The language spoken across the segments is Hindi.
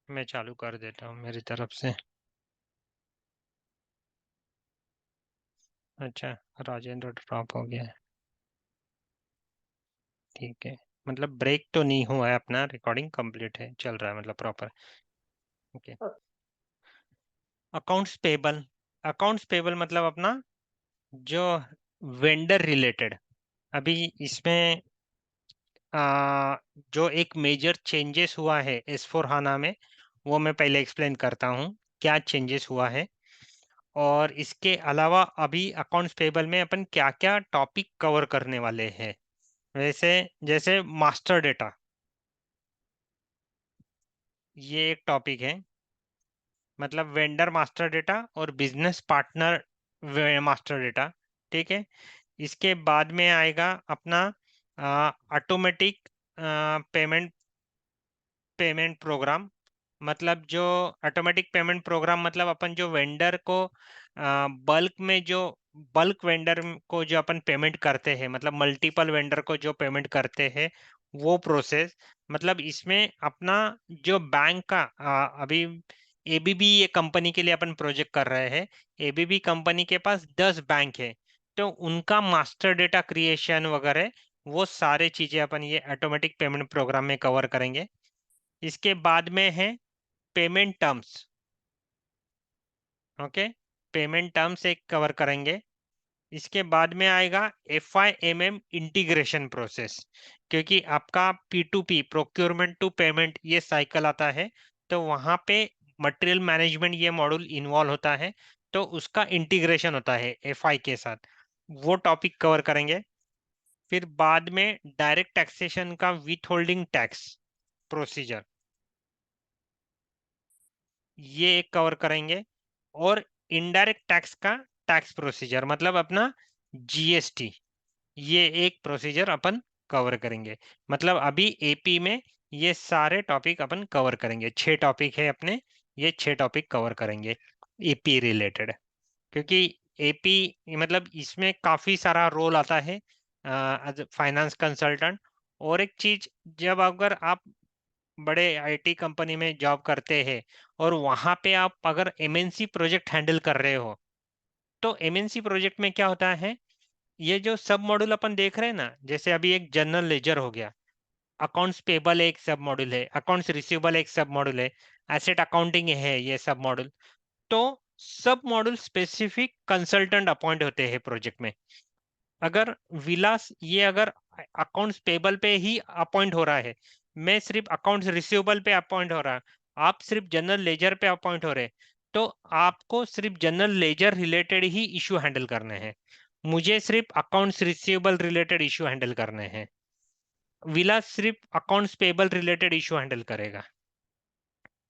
मैं चालू कर देता हूँ मेरी तरफ से। अच्छा, राजेंद्र ड्रॉप हो गया है। ठीक है, मतलब ब्रेक तो नहीं हुआ है, अपना रिकॉर्डिंग कंप्लीट है, चल रहा है मतलब proper. Okay. Accounts payable. Accounts payable मतलब अपना जो वेंडर रिलेटेड, अभी इसमें जो एक मेजर चेंजेस हुआ है S/4HANA में, वो मैं पहले एक्सप्लेन करता हूँ क्या चेंजेस हुआ है। और इसके अलावा अभी अकाउंट्स पेबल में अपन क्या क्या टॉपिक कवर करने वाले हैं। वैसे जैसे मास्टर डेटा, ये एक टॉपिक है, मतलब वेंडर मास्टर डेटा और बिजनेस पार्टनर मास्टर डेटा। ठीक है। इसके बाद में आएगा अपना ऑटोमेटिक पेमेंट पेमेंट प्रोग्राम। मतलब जो ऑटोमेटिक पेमेंट प्रोग्राम मतलब अपन जो वेंडर को बल्क में जो बल्क वेंडर को जो अपन पेमेंट करते हैं, मतलब मल्टीपल वेंडर को जो पेमेंट करते हैं, वो प्रोसेस। मतलब इसमें अपना जो बैंक का अभी एबीबी ये कंपनी के लिए अपन प्रोजेक्ट कर रहे हैं। एबीबी कंपनी के पास 10 बैंक है, तो उनका मास्टर डेटा क्रिएशन वगैरह वो सारे चीजें अपन ये ऑटोमेटिक पेमेंट प्रोग्राम में कवर करेंगे। इसके बाद में है payment terms. Okay, payment terms एक कवर करेंगे। इसके बाद में आएगा FIMM इंटीग्रेशन प्रोसेस, क्योंकि आपका P2P प्रोक्योरमेंट टू पेमेंट ये साइकिल आता है, तो वहां पे मटेरियल मैनेजमेंट ये मॉड्यूल इन्वॉल्व होता है, तो उसका इंटीग्रेशन होता है FI के साथ, वो टॉपिक कवर करेंगे। फिर बाद में डायरेक्ट टैक्सेशन का विथ होल्डिंग टैक्स प्रोसीजर, ये एक कवर करेंगे। और इनडायरेक्ट टैक्स का टैक्स प्रोसीजर मतलब अपना GST, ये एक प्रोसीजर अपन कवर करेंगे। मतलब अभी एपी में ये सारे टॉपिक अपन कवर करेंगे, 6 टॉपिक है अपने, ये 6 टॉपिक कवर करेंगे एपी रिलेटेड। क्योंकि एपी मतलब इसमें काफी सारा रोल आता है एज फाइनेंस कंसल्टेंट। और एक चीज, जब अगर आप बड़े आईटी कंपनी में जॉब करते हैं और वहां पे आप अगर एमएनसी प्रोजेक्ट हैंडल कर रहे हो, तो एमएनसी प्रोजेक्ट में क्या होता है, ये जो सब मॉड्यूल अपन देख रहे हैं ना, जैसे अभी एक जनरल लेजर हो गया, अकाउंट्स पेबल एक सब मॉड्यूल है, अकाउंट्स रिसीवेबल एक सब मॉड्यूल है, एसेट अकाउंटिंग है ये सब मॉड्यूल। तो सब मॉड्यूल स्पेसिफिक कंसल्टेंट अपॉइंट होते हैं प्रोजेक्ट में। अगर विलास ये अगर अकाउंट्स पेबल पे ही अपॉइंट हो रहा है, मैं सिर्फ अकाउंट्स रिसीवेबल पे अपॉइंट हो रहा, आप सिर्फ जनरल लेजर पे अपॉइंट हो रहे, तो आपको सिर्फ जनरल लेजर रिलेटेड ही इशू हैंडल करने हैं, मुझे सिर्फ accounts receivable related issue handle करने हैं, विलास सिर्फ accounts payable related issue handle करेगा।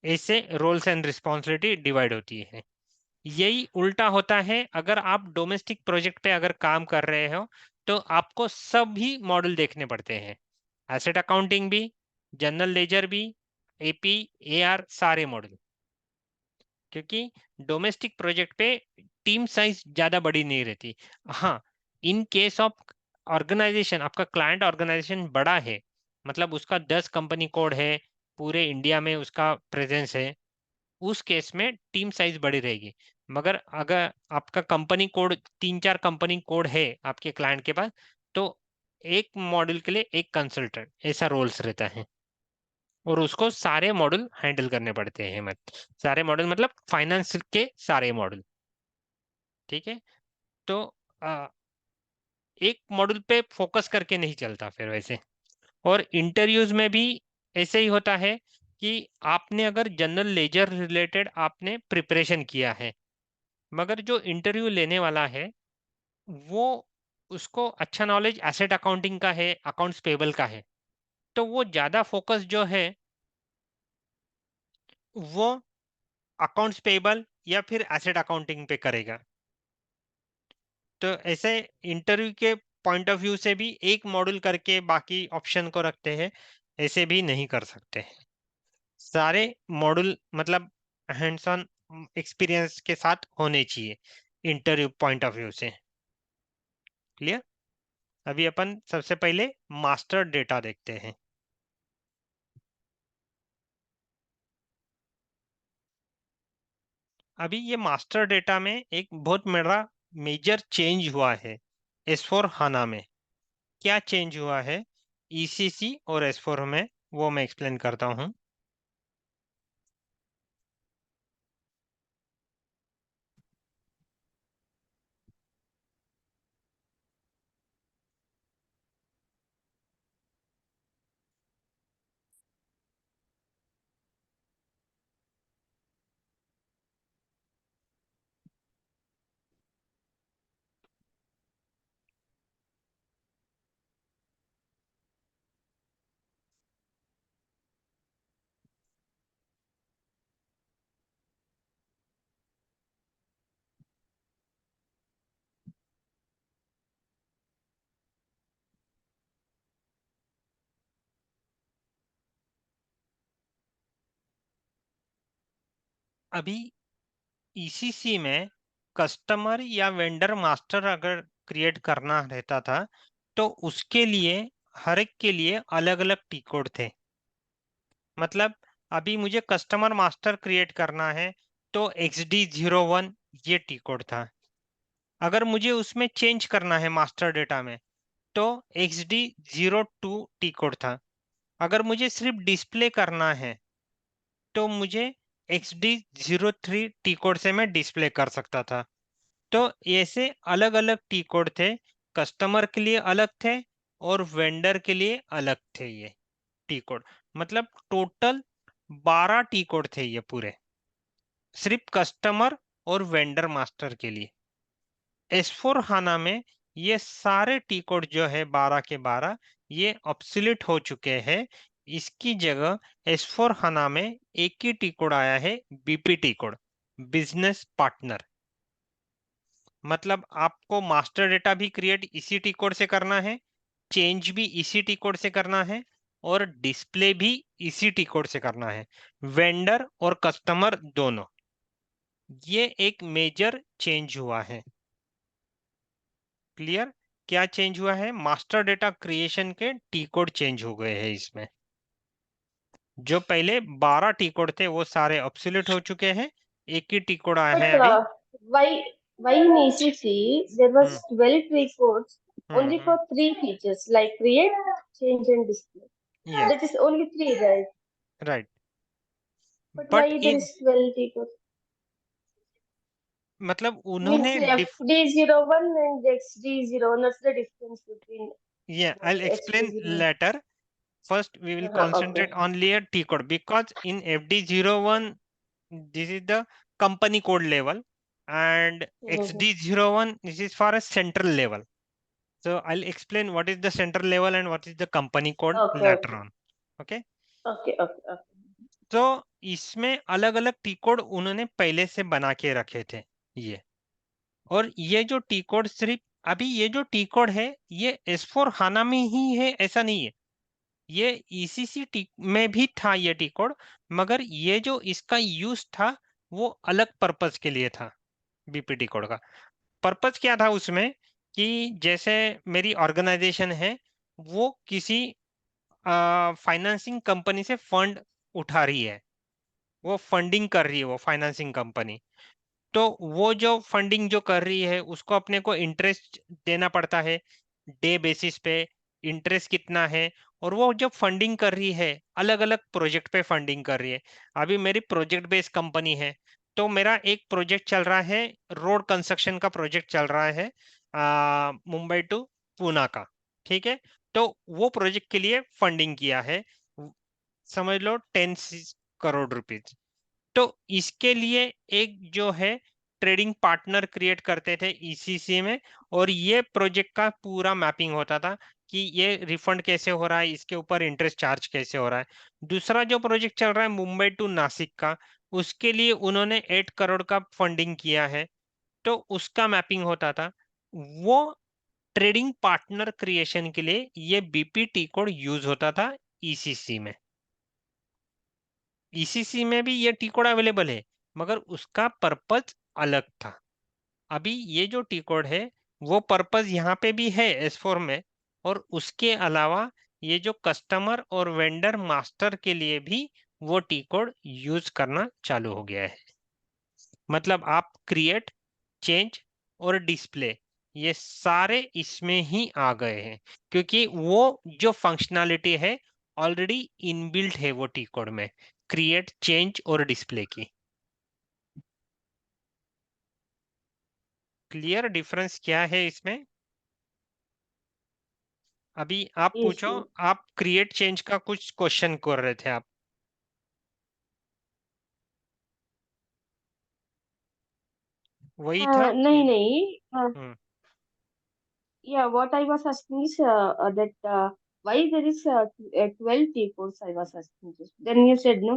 ऐसे रोल्स एंड रिस्पॉन्सिबिलिटी डिवाइड होती है। यही उल्टा होता है अगर आप डोमेस्टिक प्रोजेक्ट पे अगर काम कर रहे हो, तो आपको सभी मॉडल देखने पड़ते हैं, एसेट अकाउंटिंग भी, जनरल लेजर भी, एपी, एआर, सारे मॉडल। क्योंकि डोमेस्टिक प्रोजेक्ट पे टीम साइज ज्यादा बड़ी नहीं रहती। हाँ, इन केस ऑफ ऑर्गेनाइजेशन, आपका क्लाइंट ऑर्गेनाइजेशन बड़ा है, मतलब उसका 10 कंपनी कोड है, पूरे इंडिया में उसका प्रेजेंस है, उस केस में टीम साइज बड़ी रहेगी। मगर अगर आपका कंपनी कोड 3-4 कंपनी कोड है आपके क्लाइंट के पास, तो एक मॉडल के लिए एक कंसल्टेंट ऐसा रोल्स रहता है, और उसको सारे मॉडल हैंडल करने पड़ते हैं। मत सारे मॉडल मतलब फाइनेंस के सारे मॉडल। ठीक है। तो आ, एक मॉडल पे फोकस करके नहीं चलता फिर वैसे। और इंटरव्यूज में भी ऐसे ही होता है कि आपने अगर जनरल लेजर रिलेटेड आपने प्रिपरेशन किया है, मगर जो इंटरव्यू लेने वाला है वो, उसको अच्छा नॉलेज एसेट अकाउंटिंग का है, अकाउंट्स पेबल का है, तो वो ज्यादा फोकस जो है वो अकाउंट्स पेबल या फिर एसेट अकाउंटिंग पे करेगा। तो ऐसे इंटरव्यू के पॉइंट ऑफ व्यू से भी एक मॉड्यूल करके बाकी ऑप्शन को रखते हैं, ऐसे भी नहीं कर सकते। सारे मॉड्यूल मतलब हैंड्स ऑन एक्सपीरियंस के साथ होने चाहिए इंटरव्यू पॉइंट ऑफ व्यू से। क्लियर। अभी अपन सबसे पहले मास्टर डेटा देखते हैं। अभी ये मास्टर डेटा में एक बहुत बड़ा मेजर चेंज हुआ है S4 हाना में। क्या चेंज हुआ है ECC और S4 में, वो मैं एक्सप्लेन करता हूँ। अभी ECC में कस्टमर या वेंडर मास्टर अगर क्रिएट करना रहता था तो उसके लिए हर एक के लिए अलग अलग टी कोड थे। मतलब अभी मुझे कस्टमर मास्टर क्रिएट करना है तो XD01 ये टी कोड था। अगर मुझे उसमें चेंज करना है मास्टर डेटा में तो XD02 टी कोड था। अगर मुझे सिर्फ डिस्प्ले करना है तो मुझे XD03 टी कोड से मैं डिस्प्ले कर सकता था। तो ऐसे अलग अलग टी कोड थे, कस्टमर के लिए अलग थे और वेंडर के लिए अलग थे ये टी कोड। मतलब टोटल 12 टी कोड थे ये पूरे, सिर्फ कस्टमर और वेंडर मास्टर के लिए। S4 हाना में ये सारे टी कोड जो है 12 के 12 ये ऑब्सोलीट हो चुके हैं। इसकी जगह S4 हाना में एक ही टी कोड आया है, BPT कोड, बिजनेस पार्टनर। मतलब आपको मास्टर डेटा भी क्रिएट इसी टी कोड से करना है, चेंज भी इसी टी कोड से करना है और डिस्प्ले भी इसी टी कोड से करना है, वेंडर और कस्टमर दोनों। ये एक मेजर चेंज हुआ है। क्लियर? क्या चेंज हुआ है? मास्टर डेटा क्रिएशन के टी कोड चेंज हो गए हैं इसमें। जो पहले 12 टी कोड थे वो सारे ऑब्सोलीट हो चुके हैं, एक ही टी कोड आया है But अभी। why in ECC there hmm was 12 reports only hmm. for three features like create, change, and display. Yes, That is only three, right? Right. But but why there in is 12 reports? मतलब Means उन्होंने FD01 and XD01. What's the difference between yeah, both I'll explain XD01? later. First, we will Okay. concentrate on layer T code because in FD01, this is the company code level, and Mhm. XD01, this is for a central level. So I'll explain what is the central level and what is the company code Okay. later Okay. on. Okay. Okay. Okay. Okay. तो इसमें अलग अलग टी कोड उन्होंने पहले से बना के रखे थे ये। और ये जो टी कोड सिर्फ अभी ये जो टी कोड है ये S4 हाना में ही है ऐसा नहीं है, ये ECC में भी था ये टी कोड, मगर ये जो इसका यूज था वो अलग पर्पस के लिए था। BPT कोड का पर्पस क्या था उसमें कि जैसे मेरी ऑर्गेनाइजेशन है वो किसी फाइनेंसिंग कंपनी से फंड उठा रही है, वो फंडिंग कर रही है वो फाइनेंसिंग कंपनी। तो वो जो फंडिंग जो कर रही है उसको अपने को इंटरेस्ट देना पड़ता है डे बेसिस पे, इंटरेस्ट कितना है। और वो जब फंडिंग कर रही है अलग अलग प्रोजेक्ट पे फंडिंग कर रही है। अभी मेरी प्रोजेक्ट बेस्ड कंपनी है तो मेरा एक प्रोजेक्ट चल रहा है, रोड कंस्ट्रक्शन का प्रोजेक्ट चल रहा है मुंबई टू पूना का। ठीक है, तो वो प्रोजेक्ट के लिए फंडिंग किया है, समझ लो 10 करोड़ रुपीज। तो इसके लिए एक जो है ट्रेडिंग पार्टनर क्रिएट करते थे ECC में, और ये प्रोजेक्ट का पूरा मैपिंग होता था कि ये रिफंड कैसे हो रहा है, इसके ऊपर इंटरेस्ट चार्ज कैसे हो रहा है। दूसरा जो प्रोजेक्ट चल रहा है मुंबई टू नासिक का, उसके लिए उन्होंने 8 करोड़ का फंडिंग किया है, तो उसका मैपिंग होता था। वो ट्रेडिंग पार्टनर क्रिएशन के लिए ये BPT कोड यूज होता था ECC में। ECC में भी ये टी कोड अवेलेबल है मगर उसका पर्पज अलग था। अभी ये जो टी कोड है वो पर्पज यहाँ पे भी है S4 में, और उसके अलावा ये जो कस्टमर और वेंडर मास्टर के लिए भी वो टी कोड यूज करना चालू हो गया है। मतलब आप क्रिएट, चेंज और डिस्प्ले ये सारे इसमें ही आ गए हैं, क्योंकि वो जो फंक्शनैलिटी है ऑलरेडी इनबिल्ट है वो टी कोड में, क्रिएट, चेंज और डिस्प्ले की। क्लियर डिफरेंस क्या है इसमें? अभी आप Yes, पूछो। yes. आप क्रिएट चेंज का कुछ क्वेश्चन कर रहे थे आप। वही था। नहीं नहीं. हम्म। Yeah, what I was asking is that why there is 12 T codes I was asking. Just. Then you said no,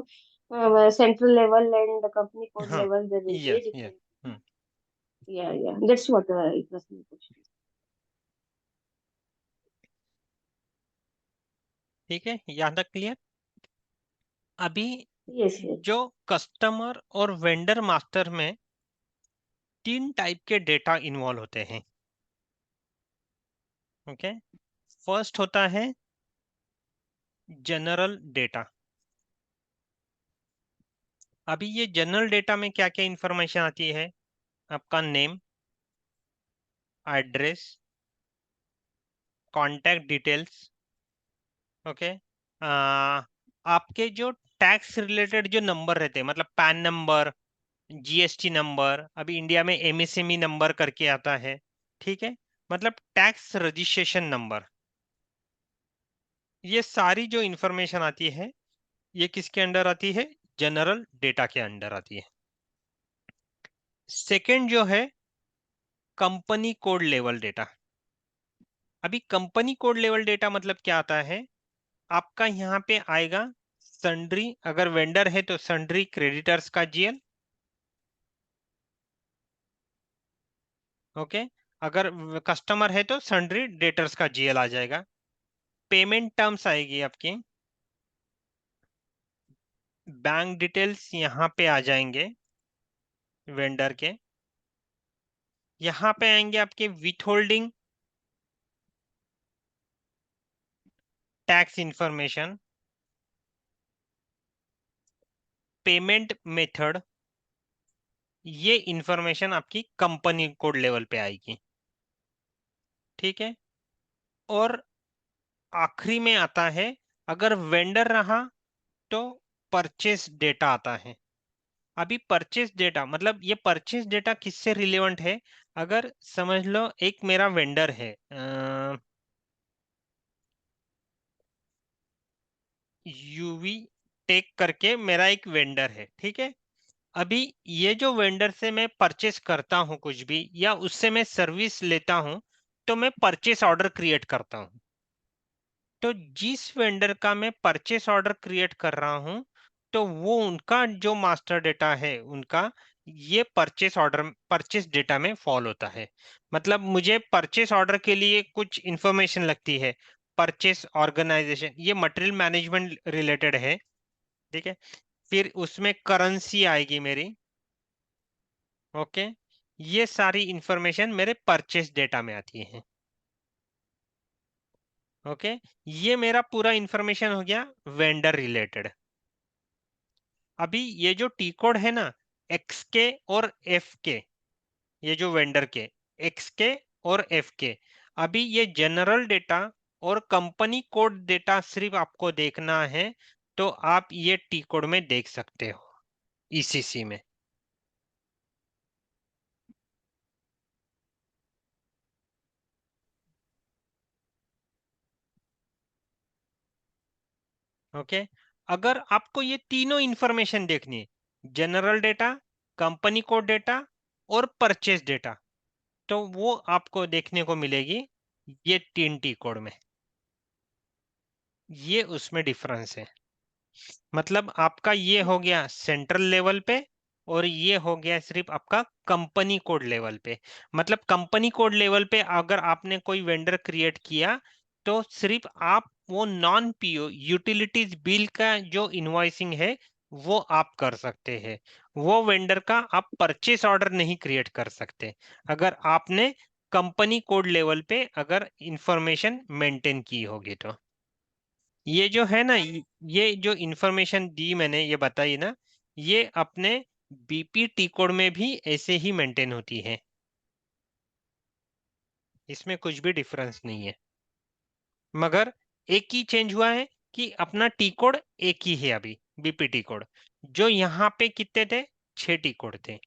central level and the company code हाँ, level there will be a yes yes. difference. Yeah, yeah, that's what it was my question. ठीक है, यहाँ तक क्लियर। अभी Yes, yes. जो कस्टमर और वेंडर मास्टर में 3 टाइप के डेटा इन्वॉल्व होते हैं। ओके, फर्स्ट होता है जनरल डेटा। अभी ये जनरल डेटा में क्या क्या इंफॉर्मेशन आती है? आपका name, address, contact details. Okay, आपके जो टैक्स रिलेटेड जो नंबर रहते हैं, मतलब पैन नंबर, जीएसटी नंबर, अभी इंडिया में एमएसएमई नंबर करके आता है, ठीक है, मतलब टैक्स रजिस्ट्रेशन नंबर, ये सारी जो इंफॉर्मेशन आती है ये किसके अंडर आती है? जनरल डेटा के अंडर आती है। सेकंड जो है कंपनी कोड लेवल डेटा। अभी कंपनी कोड लेवल डेटा मतलब क्या आता है? आपका यहाँ पे आएगा सन्ड्री, अगर वेंडर है तो सन्ड्री क्रेडिटर्स का जीएल। ओके, अगर कस्टमर है तो सन्ड्री डेटर्स का जीएल आ जाएगा। पेमेंट टर्म्स आएगी आपकी, बैंक डिटेल्स यहाँ पे आ जाएंगे वेंडर के। यहाँ पे आएंगे आपके with holding tax information, payment method, ये इंफॉर्मेशन आपकी कंपनी कोड लेवल पे आएगी, ठीक है। और आखिरी में आता है, अगर वेंडर रहा तो परचेस डेटा आता है। अभी परचेस डेटा मतलब ये परचेस डेटा किससे रिलेवेंट है? अगर समझ लो एक मेरा वेंडर है, यूवी टेक करके मेरा एक वेंडर है, ठीक है। अभी ये जो वेंडर से मैं परचेस करता हूँ कुछ भी, या उससे मैं सर्विस लेता हूँ, तो मैं परचेस ऑर्डर क्रिएट करता हूँ। तो जिस वेंडर का मैं परचेस ऑर्डर क्रिएट कर रहा हूँ, तो वो उनका जो मास्टर डेटा है उनका, ये परचेस ऑर्डर परचेस डेटा में फॉल होता है। मतलब मुझे परचेस ऑर्डर के लिए कुछ इंफॉर्मेशन लगती है, परचेस ऑर्गेनाइजेशन, ये मटेरियल मैनेजमेंट रिलेटेड है, ठीक है। फिर उसमें करेंसी आएगी मेरी। ओके, ये सारी इंफॉर्मेशन मेरे परचेस डेटा में आती है। ओके, ये मेरा पूरा इंफॉर्मेशन हो गया वेंडर रिलेटेड। अभी ये जो टी कोड है ना, एक्स के और एफ के, ये जो वेंडर के एक्स के और एफ के, अभी ये जनरल डेटा और कंपनी कोड डेटा सिर्फ आपको देखना है, तो आप ये टी कोड में देख सकते हो, ईसीसी में। ओके, अगर आपको ये तीनों इंफॉर्मेशन देखनी है, general data, company code data और परचेस डेटा, तो वो आपको देखने को मिलेगी ये 3 टी कोड में। ये उसमें डिफरेंस है। मतलब आपका ये हो गया सेंट्रल लेवल पे, और ये हो गया सिर्फ आपका कंपनी कोड लेवल पे। मतलब कंपनी कोड लेवल पे अगर आपने कोई वेंडर क्रिएट किया, तो सिर्फ आप वो नॉन पीओ यूटिलिटीज बिल का जो इनवॉइसिंग है वो आप कर सकते हैं। वो वेंडर का आप परचेस ऑर्डर नहीं क्रिएट कर सकते, अगर आपने कंपनी कोड लेवल पे अगर इंफॉर्मेशन मेंटेन की होगी तो। ये जो है ना, ये जो इंफॉर्मेशन दी मैंने, ये बताई ना, ये अपने बीपी टी कोड में भी ऐसे ही मेंटेन होती है, इसमें कुछ भी डिफरेंस नहीं है। मगर एक ही चेंज हुआ है कि अपना टी कोड एक ही है अभी, बीपी टी कोड। जो यहाँ पे कितने थे, 6 टी कोड थे।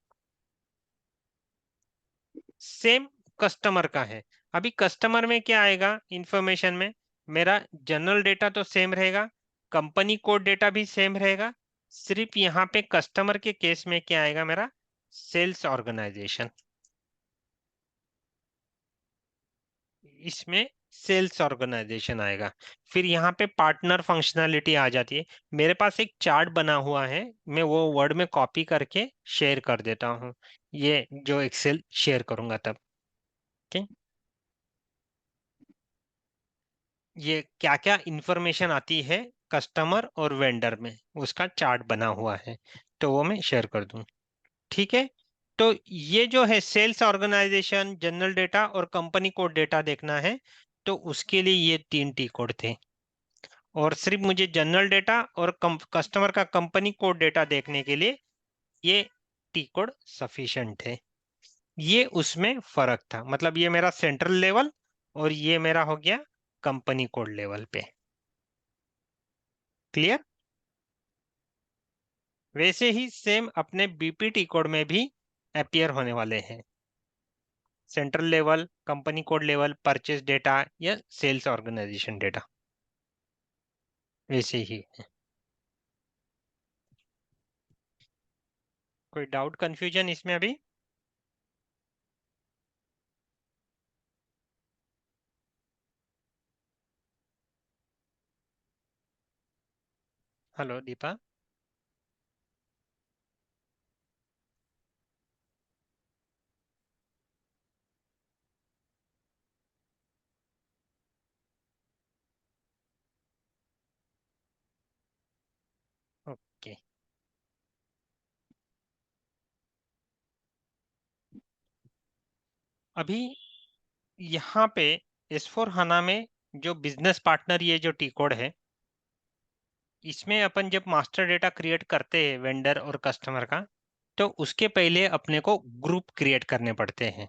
सेम कस्टमर का है। अभी कस्टमर में क्या आएगा इंफॉर्मेशन में, मेरा जनरल डेटा तो सेम रहेगा, कंपनी कोड डेटा भी सेम रहेगा। सिर्फ यहाँ पे कस्टमर के केस में क्या आएगा, मेरा सेल्स ऑर्गेनाइजेशन। इसमें सेल्स ऑर्गेनाइजेशन आएगा। फिर यहाँ पे पार्टनर फंक्शनैलिटी आ जाती है। मेरे पास एक चार्ट बना हुआ है, मैं वो वर्ड में कॉपी करके शेयर कर देता हूँ, ये जो एक्सेल शेयर करूंगा तब। ठीक, ये क्या क्या इंफॉर्मेशन आती है कस्टमर और वेंडर में, उसका चार्ट बना हुआ है, तो वो मैं शेयर कर दूं। ठीक है, तो ये जो है सेल्स ऑर्गेनाइजेशन, जनरल डेटा और कंपनी कोड डेटा देखना है, तो उसके लिए ये 3 टी कोड थे। और सिर्फ मुझे जनरल डेटा और कस्टमर का कंपनी कोड डेटा देखने के लिए ये टी कोड सफिशिएंट है। ये उसमें फर्क था, मतलब ये मेरा सेंट्रल लेवल और ये मेरा हो गया कंपनी कोड लेवल पे। क्लियर? वैसे ही सेम अपने बीपीटी कोड में भी अपीयर होने वाले हैं, central level, company code level, purchase data या सेल्स ऑर्गेनाइजेशन डेटा, वैसे ही है। कोई डाउट कंफ्यूजन इसमें अभी? हेलो दीपा। ओके, अभी यहाँ पे S4 हाना में जो बिजनेस पार्टनर, ये जो टी कोड है, इसमें अपन जब मास्टर डेटा क्रिएट करते हैं वेंडर और कस्टमर का, तो उसके पहले अपने को ग्रुप क्रिएट करने पड़ते हैं।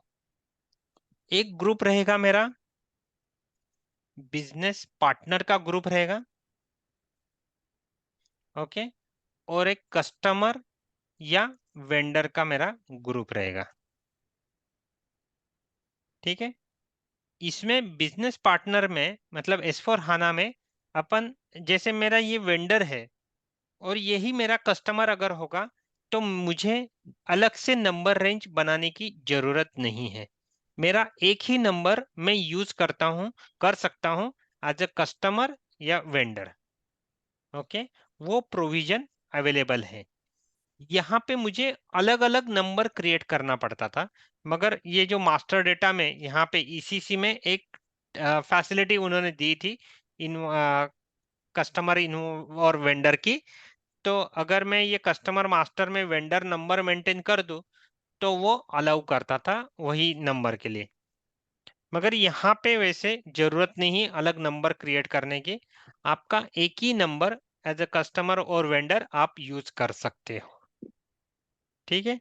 एक ग्रुप रहेगा मेरा बिजनेस पार्टनर का ग्रुप रहेगा, ओके, और एक कस्टमर या वेंडर का मेरा ग्रुप रहेगा। ठीक है, इसमें बिजनेस पार्टनर में मतलब S4 हाना में अपन, जैसे मेरा ये वेंडर है और यही मेरा कस्टमर अगर होगा, तो मुझे अलग से नंबर रेंज बनाने की जरूरत नहीं है। मेरा एक ही नंबर मैं यूज करता हूं, कर सकता हूं एज अ कस्टमर या वेंडर। ओके, वो प्रोविजन अवेलेबल है। यहाँ पे मुझे अलग अलग नंबर क्रिएट करना पड़ता था, मगर ये जो मास्टर डेटा में यहाँ पे ईसीसी में एक फैसिलिटी उन्होंने दी थी इन कस्टमर इन और वेंडर की। तो अगर मैं ये कस्टमर मास्टर में वेंडर नंबर मेंटेन कर दूं, तो वो अलाउ करता था वही नंबर के लिए। मगर यहाँ पे वैसे जरूरत नहीं अलग नंबर क्रिएट करने की, आपका एक ही नंबर एज अ कस्टमर और वेंडर आप यूज कर सकते हो। ठीक है,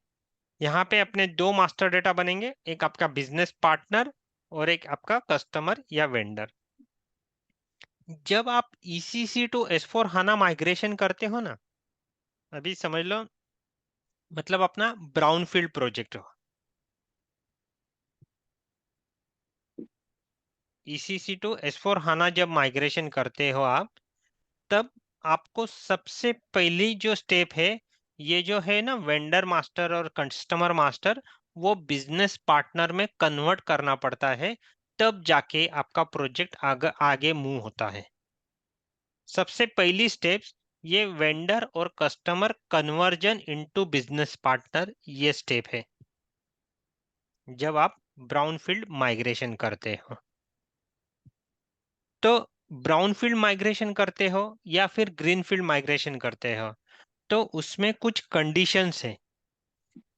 यहाँ पे अपने 2 मास्टर डेटा बनेंगे, एक आपका बिजनेस पार्टनर और एक आपका कस्टमर या वेंडर। जब आप ECC to S4 Hana migration करते हो ना, अभी समझ लो मतलब अपना ब्राउनफील्ड प्रोजेक्ट हो, ईसीसी टू S4 हाना जब माइग्रेशन करते हो आप, तब आपको सबसे पहली जो स्टेप है, ये जो है ना वेंडर मास्टर और कस्टमर मास्टर, वो बिजनेस पार्टनर में कन्वर्ट करना पड़ता है, तब जाके आपका प्रोजेक्ट आगे आगे मूव होता है। सबसे पहली स्टेप्स ये वेंडर और customer conversion into business partner, ये स्टेप है जब आप ब्राउनफील्ड माइग्रेशन करते हो। तो ब्राउनफील्ड माइग्रेशन करते हो या फिर ग्रीनफील्ड माइग्रेशन करते हो, तो उसमें कुछ कंडीशंस है।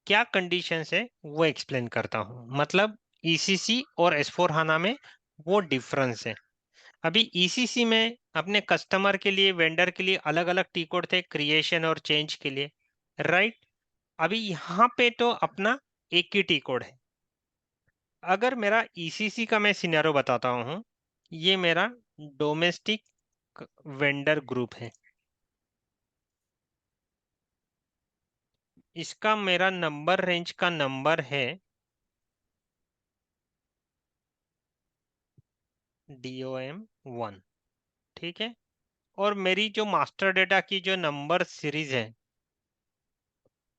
क्या कंडीशंस है वो एक्सप्लेन करता हूँ। मतलब ईसीसी और S4 हाना में वो डिफरेंस है। अभी ईसीसी में अपने कस्टमर के लिए वेंडर के लिए अलग अलग टी कोड थे क्रिएशन और चेंज के लिए, राइट? अभी यहाँ पे तो अपना एक ही टी कोड है। अगर मेरा ईसीसी का मैं सिनेरियो बताता हूँ, ये मेरा डोमेस्टिक वेंडर ग्रुप है। इसका मेरा नंबर रेंज का नंबर है DOM1, ठीक है। और मेरी जो मास्टर डेटा की जो नंबर सीरीज है,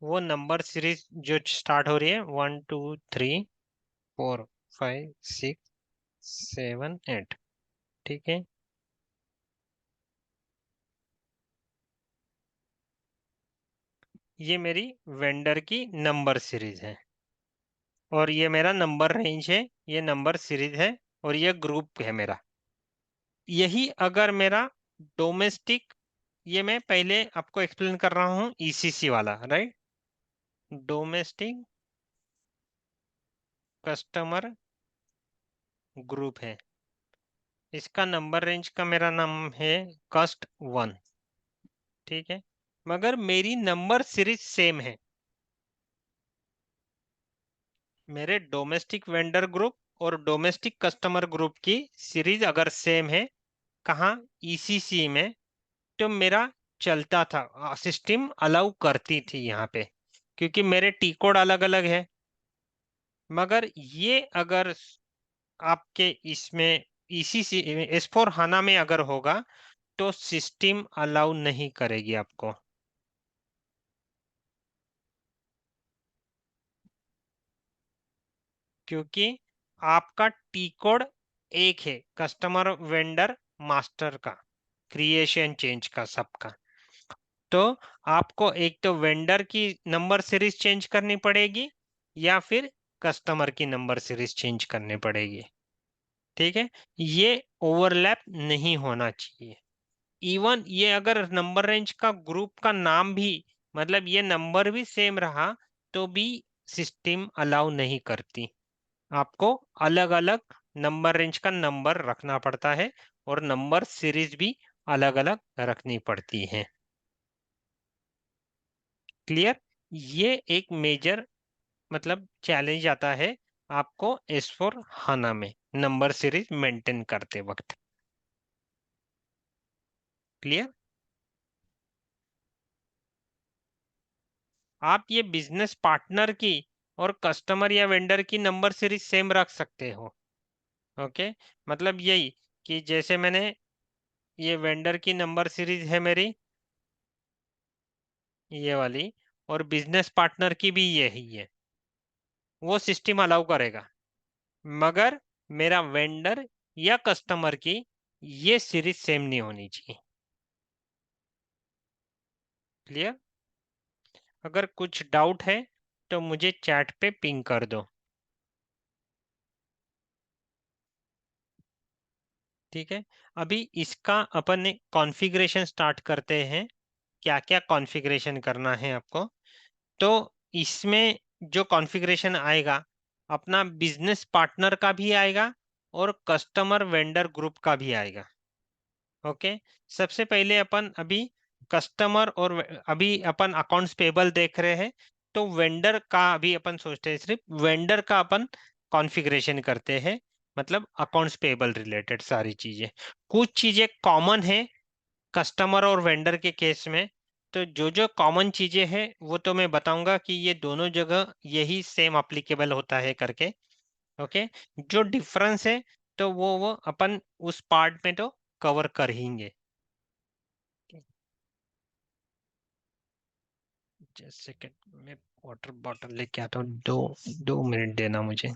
वो नंबर सीरीज जो स्टार्ट हो रही है 1 2 3 4 5 6 7 8, ठीक है। ये मेरी वेंडर की नंबर सीरीज है और ये मेरा नंबर रेंज है, ये नंबर सीरीज है और ये ग्रुप है मेरा। यही अगर मेरा डोमेस्टिक, ये मैं पहले आपको एक्सप्लेन कर रहा हूँ ईसीसी वाला, राइट। डोमेस्टिक कस्टमर ग्रुप है, इसका नंबर रेंज का मेरा नाम है कस्ट 1, ठीक है। मगर मेरी नंबर सीरीज सेम है। मेरे डोमेस्टिक वेंडर ग्रुप और डोमेस्टिक कस्टमर ग्रुप की सीरीज अगर सेम है, कहाँ, ईसीसी में, तो मेरा चलता था, सिस्टम अलाउ करती थी यहाँ पे, क्योंकि मेरे टी कोड अलग अलग है। मगर ये अगर आपके इसमें ईसीसी S4 हाना में अगर होगा, तो सिस्टम अलाउ नहीं करेगी आपको, क्योंकि आपका टी कोड एक है, कस्टमर वेंडर मास्टर का, क्रिएशन चेंज का, सबका। तो आपको एक तो वेंडर की नंबर सीरीज चेंज करनी पड़ेगी या फिर कस्टमर की नंबर सीरीज चेंज करनी पड़ेगी, ठीक है। ये ओवरलैप नहीं होना चाहिए। इवन ये अगर नंबर रेंज का ग्रुप का नाम भी, मतलब ये नंबर भी सेम रहा, तो भी सिस्टम अलाउ नहीं करती। आपको अलग अलग नंबर रेंज का नंबर रखना पड़ता है और नंबर सीरीज भी अलग अलग रखनी पड़ती है। क्लियर। ये एक मेजर मतलब चैलेंज आता है आपको S4 हाना में नंबर सीरीज मेंटेन करते वक्त। क्लियर। आप ये बिजनेस पार्टनर की और कस्टमर या वेंडर की नंबर सीरीज सेम रख सकते हो। ओके, मतलब यही कि जैसे मैंने, ये वेंडर की नंबर सीरीज है मेरी, ये वाली, और बिजनेस पार्टनर की भी यही है, वो सिस्टम अलाउ करेगा। मगर मेरा वेंडर या कस्टमर की ये सीरीज सेम नहीं होनी चाहिए। क्लियर। अगर कुछ डाउट है तो मुझे चैट पे पिंग कर दो, ठीक है। अभी इसका अपन कॉन्फ़िगरेशन स्टार्ट करते हैं, क्या क्या कॉन्फ़िगरेशन करना है आपको। तो इसमें जो कॉन्फ़िगरेशन आएगा, अपना बिजनेस पार्टनर का भी आएगा और कस्टमर वेंडर ग्रुप का भी आएगा। ओके, सबसे पहले अपन अभी कस्टमर और अभी अपन अकाउंट्स पेबल देख रहे हैं, तो वेंडर का अभी अपन सोचते हैं, सिर्फ वेंडर का अपन कॉन्फ़िगरेशन करते हैं, मतलब अकाउंट्स पेबल रिलेटेड सारी चीजें। कुछ चीजें कॉमन है कस्टमर और वेंडर के केस में, तो जो जो कॉमन चीजें हैं वो तो मैं बताऊंगा कि ये दोनों जगह यही सेम अप्लीकेबल होता है करके। ओके, जो डिफरेंस है तो वो अपन उस पार्ट में तो कवर कर हींगे। जस्ट सेकंड, मैं वाटर बॉटल लेके आता हूँ, 2 मिनट देना मुझे।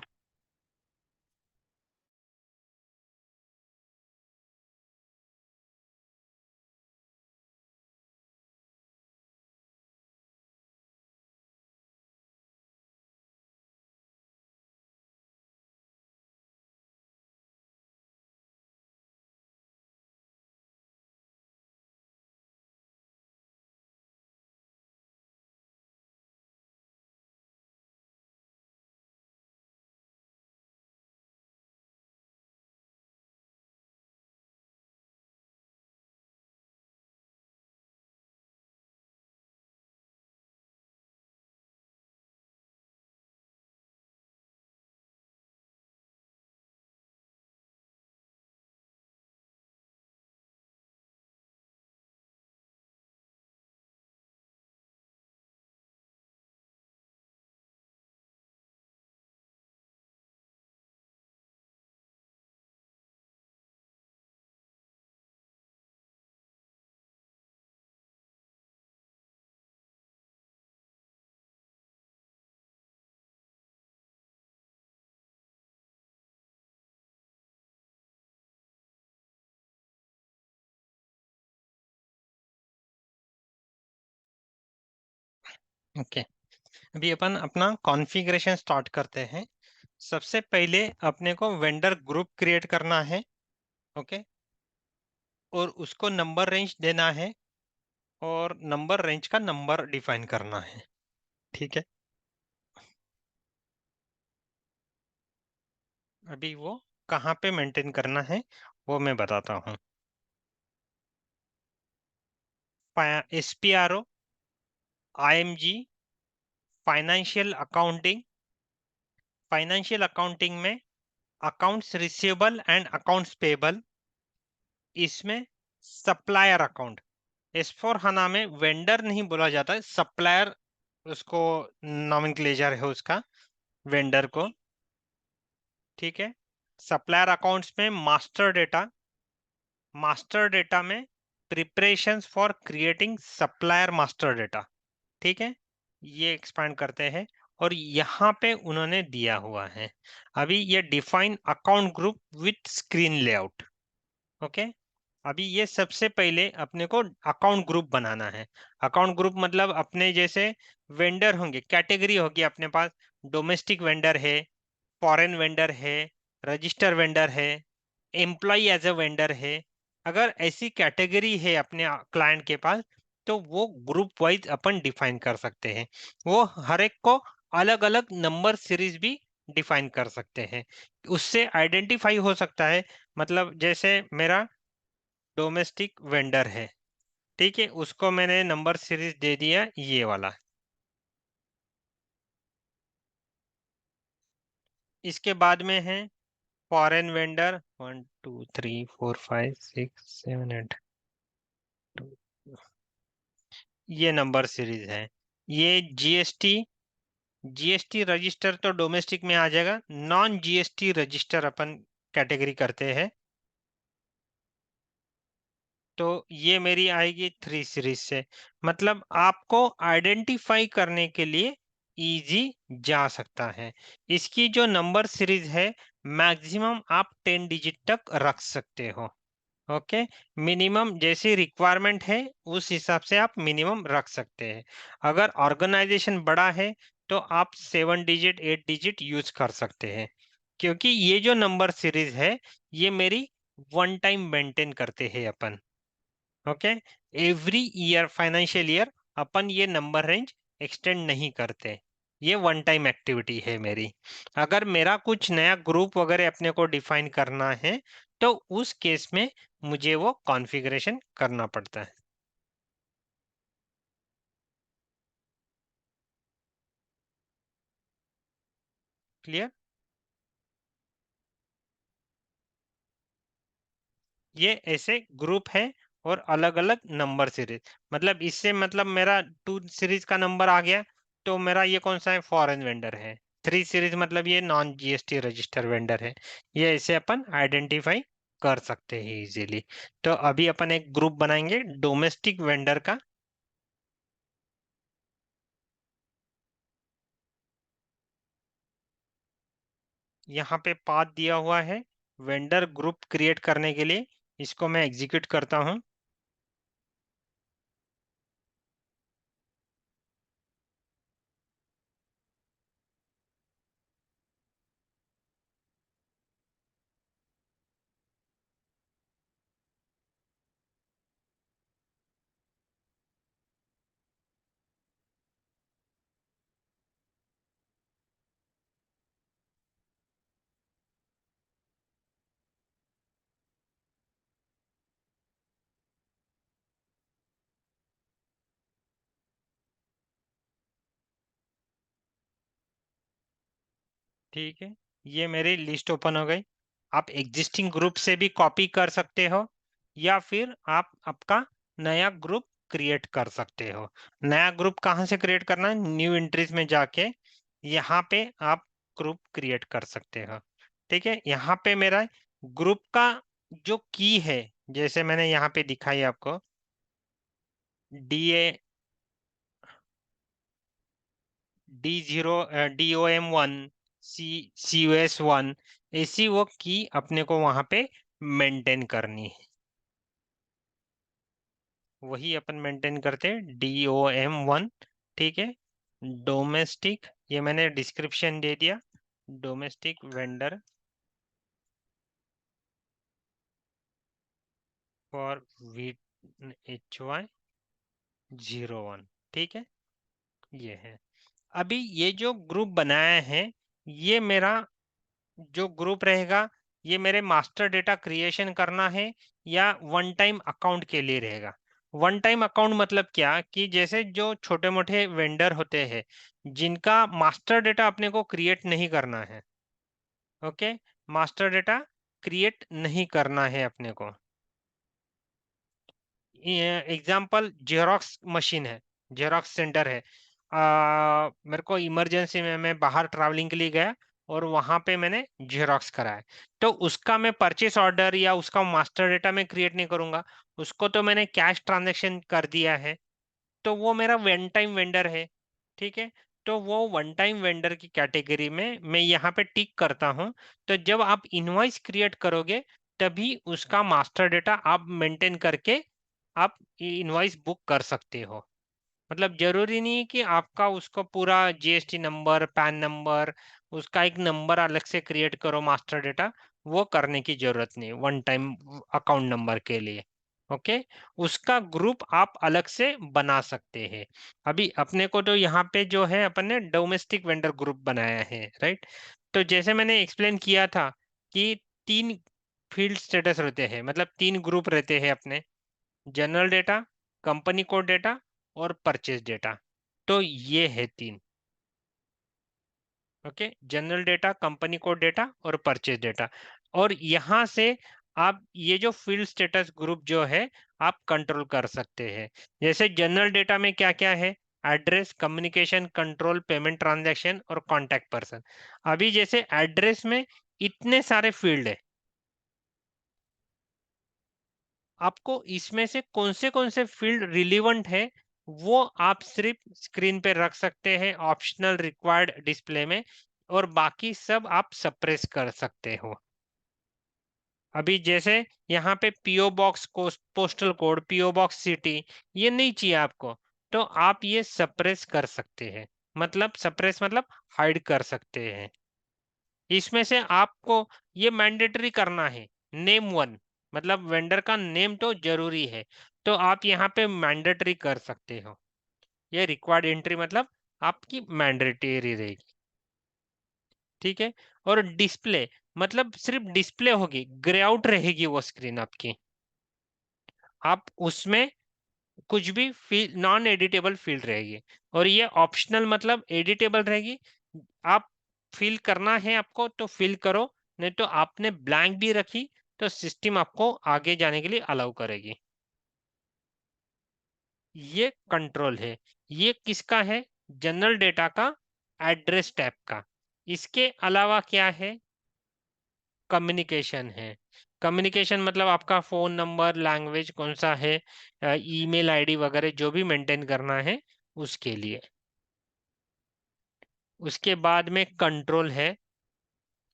ओके, अभी अपन अपना कॉन्फ़िगरेशन स्टार्ट करते हैं। सबसे पहले अपने को वेंडर ग्रुप क्रिएट करना है। ओके, और उसको नंबर रेंज देना है और नंबर रेंज का नंबर डिफाइन करना है। ठीक है, अभी वो कहाँ पे मेंटेन करना है वो मैं बताता हूँ। SPRO, IMG, फाइनेंशियल अकाउंटिंग में accounts receivable and accounts payable, इसमें सप्लायर अकाउंट। एस4 हना में वेंडर नहीं बोला जाता है, सप्लायर उसको नॉमेनक्लेचर है उसका, वेंडर को। ठीक है, सप्लायर अकाउंट्स में मास्टर डेटा में preparations for creating supplier master data. ठीक है, ये एक्सपांड करते हैं और यहाँ पे उन्होंने दिया हुआ है अभी ये define account group with screen layout. Okay, अभी ये सबसे पहले अपने को अकाउंट ग्रुप बनाना है। अकाउंट ग्रुप मतलब अपने जैसे वेंडर होंगे, कैटेगरी होगी अपने पास। डोमेस्टिक वेंडर है, फॉरेन वेंडर है, रजिस्टर वेंडर है, एम्प्लॉय एज अ वेंडर है। अगर ऐसी कैटेगरी है अपने क्लाइंट के पास तो वो ग्रुप वाइज अपन डिफाइन कर सकते हैं। वो हर एक को अलग अलग नंबर सीरीज भी डिफाइन कर सकते हैं, उससे आइडेंटिफाई हो सकता है। मतलब जैसे मेरा डोमेस्टिक वेंडर है, ठीक है, उसको मैंने नंबर सीरीज दे दिया ये वाला। इसके बाद में है फॉरेन वेंडर, 1 2 3 4 5 6 7 8, ये नंबर सीरीज है। ये जीएसटी रजिस्टर तो डोमेस्टिक में आ जाएगा, नॉन जीएसटी रजिस्टर अपन कैटेगरी करते हैं। तो ये मेरी आएगी 3 सीरीज से। मतलब आपको आइडेंटिफाई करने के लिए इजी जा सकता है। इसकी जो नंबर सीरीज है मैक्सिमम आप 10 डिजिट तक रख सकते हो। ओके, मिनिमम जैसी रिक्वायरमेंट है उस हिसाब से आप मिनिमम रख सकते हैं। अगर ऑर्गेनाइजेशन बड़ा है तो आप 7 डिजिट 8 डिजिट यूज कर सकते हैं, क्योंकि ये जो नंबर सीरीज है ये मेरी वन टाइम मेंटेन करते हैं अपन। Okay, every year financial year अपन ये नंबर रेंज एक्सटेंड नहीं करते। ये वन टाइम एक्टिविटी है मेरी। अगर मेरा कुछ नया ग्रुप वगैरह अपने को डिफाइन करना है तो उस केस में मुझे वो कॉन्फ़िगरेशन करना पड़ता है। क्लियर? ये ऐसे ग्रुप है और अलग अलग नंबर सीरीज। मतलब इससे मतलब मेरा 2 सीरीज का नंबर आ गया तो मेरा ये कौन सा है, फॉरेन वेंडर है। 3 सीरीज मतलब ये नॉन जीएसटी रजिस्टर वेंडर है। ये ऐसे अपन आइडेंटिफाई कर सकते हैं इजीली। तो अभी अपन एक ग्रुप बनाएंगे डोमेस्टिक वेंडर का। यहाँ पे पाथ दिया हुआ है वेंडर ग्रुप क्रिएट करने के लिए। इसको मैं एग्जीक्यूट करता हूँ। ठीक है, ये मेरी लिस्ट ओपन हो गई। आप एग्जिस्टिंग ग्रुप से भी कॉपी कर सकते हो या फिर आप आपका नया ग्रुप क्रिएट कर सकते हो। नया ग्रुप कहाँ से क्रिएट करना है, न्यू एंट्रीज में जाके यहाँ पे आप ग्रुप क्रिएट कर सकते हो। ठीक है, यहाँ पे मेरा ग्रुप का जो की है जैसे मैंने यहाँ पे दिखाई आपको, DA D0 DOM1 CUS1, ऐसी वो की अपने को वहां पे मेंटेन करनी है। वही अपन मेंटेन करते हैं DOM1। ठीक है, डोमेस्टिक, ये मैंने डिस्क्रिप्शन दे दिया, डोमेस्टिक वेंडर फॉर VHY01, ठीक है, ये है। अभी ये जो ग्रुप बनाया है, ये मेरा जो ग्रुप रहेगा, ये मेरे मास्टर डेटा क्रिएशन करना है या वन टाइम अकाउंट के लिए रहेगा। वन टाइम अकाउंट मतलब क्या, कि जैसे जो छोटे मोटे वेंडर होते हैं जिनका मास्टर डेटा अपने को क्रिएट नहीं करना है, ओके, मास्टर डेटा क्रिएट नहीं करना है अपने को। एग्जाम्पल जेरोक्स मशीन है, जेरोक्स सेंटर है। मेरे को इमरजेंसी में मैं बाहर ट्रैवलिंग के लिए गया और वहां पे मैंने जेरोक्स कराया, तो उसका मैं परचेस ऑर्डर या उसका मास्टर डेटा में क्रिएट नहीं करूंगा। उसको तो मैंने कैश ट्रांजैक्शन कर दिया है, तो वो मेरा वन टाइम वेंडर है, ठीक है। तो वो वन टाइम वेंडर की कैटेगरी में मैं यहाँ पे टिक करता हूँ। तो जब आप इनवॉइस क्रिएट करोगे, तभी उसका मास्टर डेटा आप मेंटेन करके आप इनवॉइस बुक कर सकते हो। मतलब जरूरी नहीं है कि आपका उसको पूरा जीएसटी नंबर, पैन नंबर, उसका एक नंबर अलग से क्रिएट करो मास्टर डेटा, वो करने की जरूरत नहीं वन टाइम अकाउंट नंबर के लिए, ओके। उसका ग्रुप आप अलग से बना सकते हैं। अभी अपने को तो यहाँ पे जो है अपन ने डोमेस्टिक वेंडर ग्रुप बनाया है, राइट। तो जैसे मैंने एक्सप्लेन किया था कि तीन फील्ड स्टेटस रहते हैं, मतलब तीन ग्रुप रहते हैं अपने, general data, company code data और परचेज डेटा। तो ये है तीन, okay, general data, company code data और परचेज डेटा। और यहाँ से आप ये जो फील्ड स्टेटस ग्रुप जो है आप कंट्रोल कर सकते हैं। जैसे जनरल डेटा में क्या क्या है, address, communication, control, payment transaction और कॉन्टैक्ट पर्सन। अभी जैसे एड्रेस में इतने सारे फील्ड है, आपको इसमें से कौन से फील्ड रिलीवेंट है वो आप सिर्फ स्क्रीन पे रख सकते हैं ऑप्शनल रिक्वायर्ड डिस्प्ले में, और बाकी सब आप सप्रेस कर सकते हो। अभी जैसे यहाँ पे PO box postal code, PO box city, ये नहीं चाहिए आपको, तो आप ये सप्रेस कर सकते हैं। मतलब सप्रेस मतलब हाइड कर सकते हैं। इसमें से आपको ये मैंडेटरी करना है, नेम वन, मतलब वेंडर का नेम तो जरूरी है, तो आप यहाँ पे मैंडेटरी कर सकते हो। ये रिक्वायर्ड एंट्री मतलब आपकी मैंडेटरी रहेगी, ठीक है। और डिस्प्ले मतलब सिर्फ डिस्प्ले होगी, ग्रे आउट रहेगी वो स्क्रीन आपकी। आप उसमें कुछ भी फील नॉन एडिटेबल फील्ड रहेगी, और ये ऑप्शनल मतलब एडिटेबल रहेगी। आप फिल करना है आपको तो फिल करो, नहीं तो आपने ब्लैंक भी रखी तो सिस्टम आपको आगे जाने के लिए अलाउ करेगी। ये कंट्रोल है। ये किसका है, जनरल डेटा का, एड्रेस टैब का। इसके अलावा क्या है, कम्युनिकेशन है। कम्युनिकेशन मतलब आपका फोन नंबर, लैंग्वेज कौन सा है, ईमेल आईडी वगैरह जो भी मेंटेन करना है उसके लिए। उसके बाद में कंट्रोल है।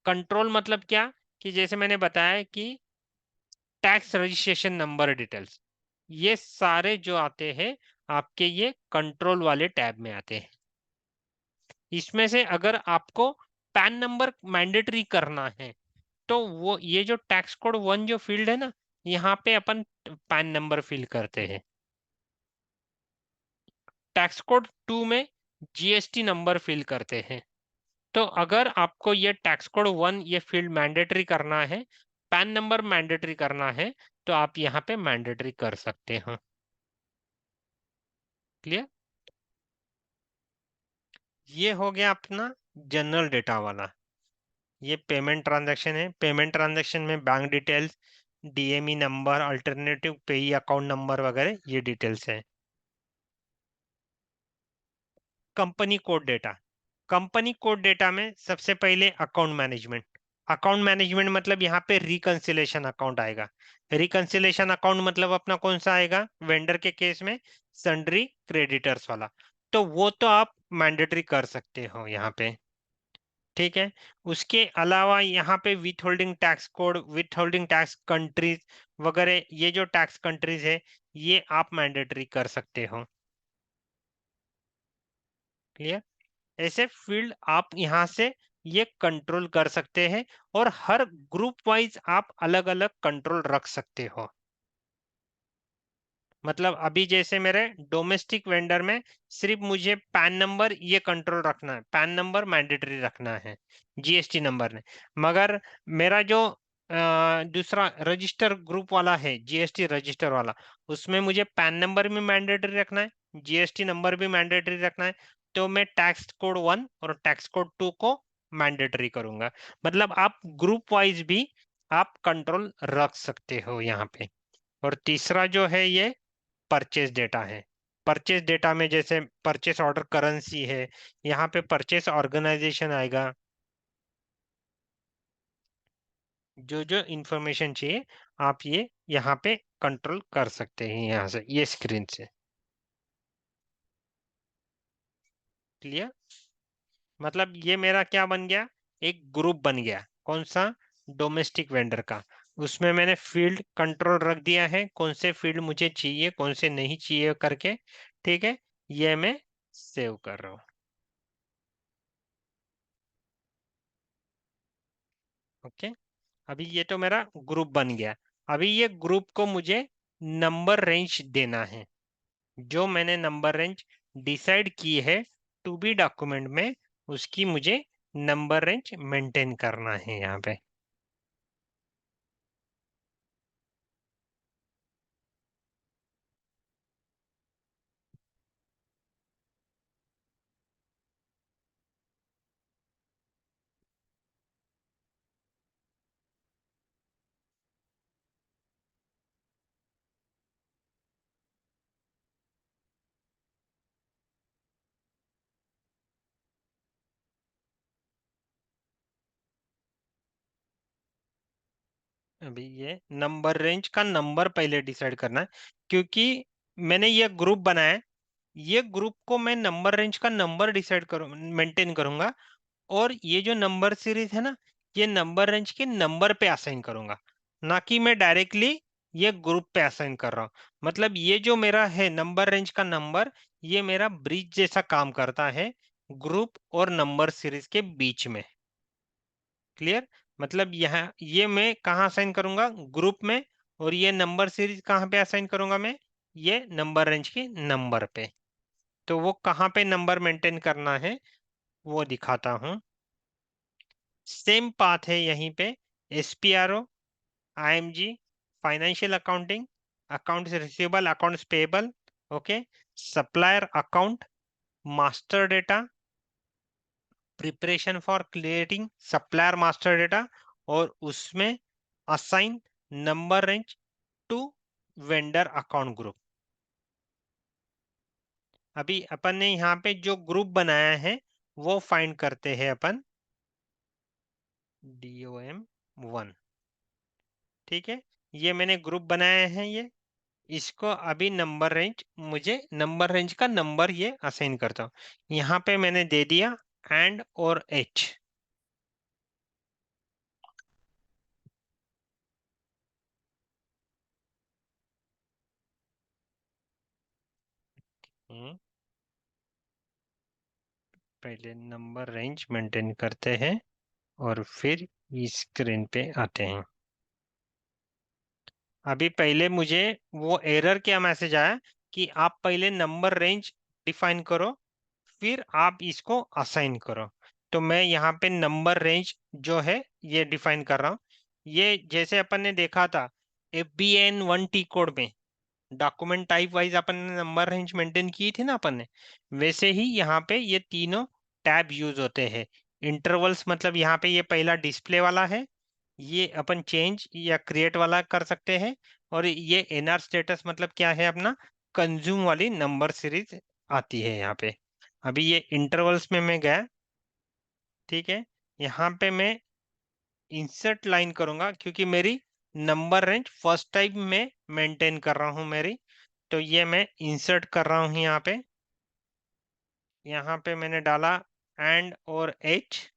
कंट्रोल मतलब क्या, कि जैसे मैंने बताया कि टैक्स रजिस्ट्रेशन नंबर डिटेल्स, ये सारे जो आते हैं आपके ये कंट्रोल वाले टैब में आते हैं। इसमें से अगर आपको पैन नंबर मैंडेटरी करना है, तो वो ये जो टैक्स कोड वन जो फील्ड है ना, यहाँ पे अपन पैन नंबर फिल करते हैं। टैक्स कोड टू में जीएसटी नंबर फिल करते हैं। तो अगर आपको ये टैक्स कोड वन ये फील्ड मैंडेटरी करना है, पैन नंबर मैंडेटरी करना है, तो आप यहाँ पे मैंडेटरी कर सकते हैं। क्लियर। ये हो गया अपना जनरल डेटा वाला। ये पेमेंट ट्रांजैक्शन है, पेमेंट ट्रांजैक्शन में bank details, DME number, alternative पेई अकाउंट नंबर वगैरह ये डिटेल्स है। Company code data, company code data में सबसे पहले अकाउंट मैनेजमेंट। अकाउंट मैनेजमेंट मतलब यहाँ पे रिकंसिलेशन अकाउंट आएगा। रिकंसिलेशन अकाउंट मतलब अपना कौन सा आएगा, वेंडर के केस में सन्ड्री क्रेडिटर्स वाला। तो वो तो आप मैंडेटरी कर सकते हो यहाँ पे, ठीक है। उसके अलावा यहाँ पे with holding tax code, with holding tax countries वगैरह, ये जो टैक्स कंट्रीज है ये आप मैंडेटरी कर सकते हो। क्लियर? ऐसे फील्ड आप यहाँ से ये कंट्रोल कर सकते हैं, और हर ग्रुप वाइज आप अलग अलग कंट्रोल रख सकते हो। मतलब अभी जैसे मेरे डोमेस्टिक वेंडर में सिर्फ मुझे पैन नंबर ये कंट्रोल रखना है, पैन नंबर मैंडेटरी रखना है, जीएसटी नंबर ने। मगर मेरा जो दूसरा रजिस्टर ग्रुप वाला है, जीएसटी रजिस्टर वाला, उसमें मुझे पैन नंबर भी मैंडेटरी रखना है, जीएसटी नंबर भी मैंडेटरी रखना है। तो मैं टैक्स कोड 1 और टैक्स कोड 2 को मैंडेटरी करूंगा। मतलब आप ग्रुप वाइज भी आप कंट्रोल रख सकते हो यहाँ पे। और तीसरा जो है ये परचेस डेटा है। परचेस डेटा में जैसे परचेस ऑर्डर करेंसी है, यहाँ पे परचेस ऑर्गेनाइजेशन आएगा। जो जो इंफॉर्मेशन चाहिए आप ये यहाँ पे कंट्रोल कर सकते हैं, यहाँ से ये स्क्रीन से। क्लियर? मतलब ये मेरा क्या बन गया, एक ग्रुप बन गया। कौन सा? डोमेस्टिक वेंडर का। उसमें मैंने फील्ड कंट्रोल रख दिया है, कौन से फील्ड मुझे चाहिए कौन से नहीं चाहिए करके। ठीक है, ये मैं सेव कर रहा हूँ। ओके, अभी ये तो मेरा ग्रुप बन गया। अभी ये ग्रुप को मुझे नंबर रेंज देना है। जो मैंने नंबर रेंज डिसाइड की है टू बी डॉक्यूमेंट में, उसकी मुझे नंबर रेंज मेंटेन करना है यहाँ पे। अभी ये नंबर रेंज का नंबर पहले डिसाइड करना है, क्योंकि मैंने ये ग्रुप बनाया है। ये ग्रुप को मैं नंबर रेंज का नंबर डिसाइड करूँ, मेंटेन करूंगा। और ये जो नंबर सीरीज है ना, ये नंबर रेंज के नंबर पे असाइन करूंगा, ना कि मैं डायरेक्टली ये ग्रुप पे असाइन कर रहा हूँ। मतलब ये जो मेरा है नंबर रेंज का नंबर, ये मेरा ब्रिज जैसा काम करता है ग्रुप और नंबर सीरीज के बीच में। क्लियर? मतलब यहाँ ये मैं कहाँ असाइन करूंगा, ग्रुप में। और ये नंबर सीरीज कहाँ पे असाइन करूंगा मैं, ये नंबर रेंज के नंबर पे। तो वो कहाँ पे नंबर मेंटेन करना है वो दिखाता हूँ। सेम पाथ है यहीं पे। SPRO, IMG, financial accounting, accounts receivable, accounts payable, okay, supplier account, master data, preparation for creating supplier master data, और उसमें assign number range to vendor account group. अभी अपन ने यहाँ पे जो ग्रुप बनाया है वो फाइंड करते हैं अपन, DOM1। ठीक है, ये मैंने ग्रुप बनाया है ये। इसको अभी नंबर रेंज, मुझे नंबर रेंज का नंबर ये असाइन करता हूँ। यहाँ पे मैंने दे दिया एंड और एच। पहले नंबर रेंज मेंटेन करते हैं और फिर इस स्क्रीन पे आते हैं। अभी पहले मुझे वो एरर क्या मैसेज आया कि आप पहले नंबर रेंज डिफाइन करो, फिर आप इसको असाइन करो। तो मैं यहाँ पे नंबर रेंज जो है ये डिफाइन कर रहा हूँ। ये जैसे अपन ने देखा था FBN1T कोड में, डॉक्यूमेंट टाइप वाइज अपन ने नंबर रेंज मेंटेन की थी ना अपन ने, वैसे ही यहाँ पे ये तीनों टैब यूज होते हैं। इंटरवल्स मतलब यहाँ पे ये पहला डिस्प्ले वाला है, ये अपन चेंज या क्रिएट वाला कर सकते हैं। और ये एनआर स्टेटस मतलब क्या है, अपना कंज्यूम वाली नंबर सीरीज आती है यहाँ पे। अभी ये इंटरवल्स में मैं गया। ठीक है, यहाँ पे मैं इंसर्ट लाइन करूंगा, क्योंकि मेरी नंबर रेंज फर्स्ट टाइम में मेंटेन कर रहा हूँ मेरी। तो ये मैं इंसर्ट कर रहा हूँ यहाँ पे। यहाँ पे मैंने डाला एंड और एच।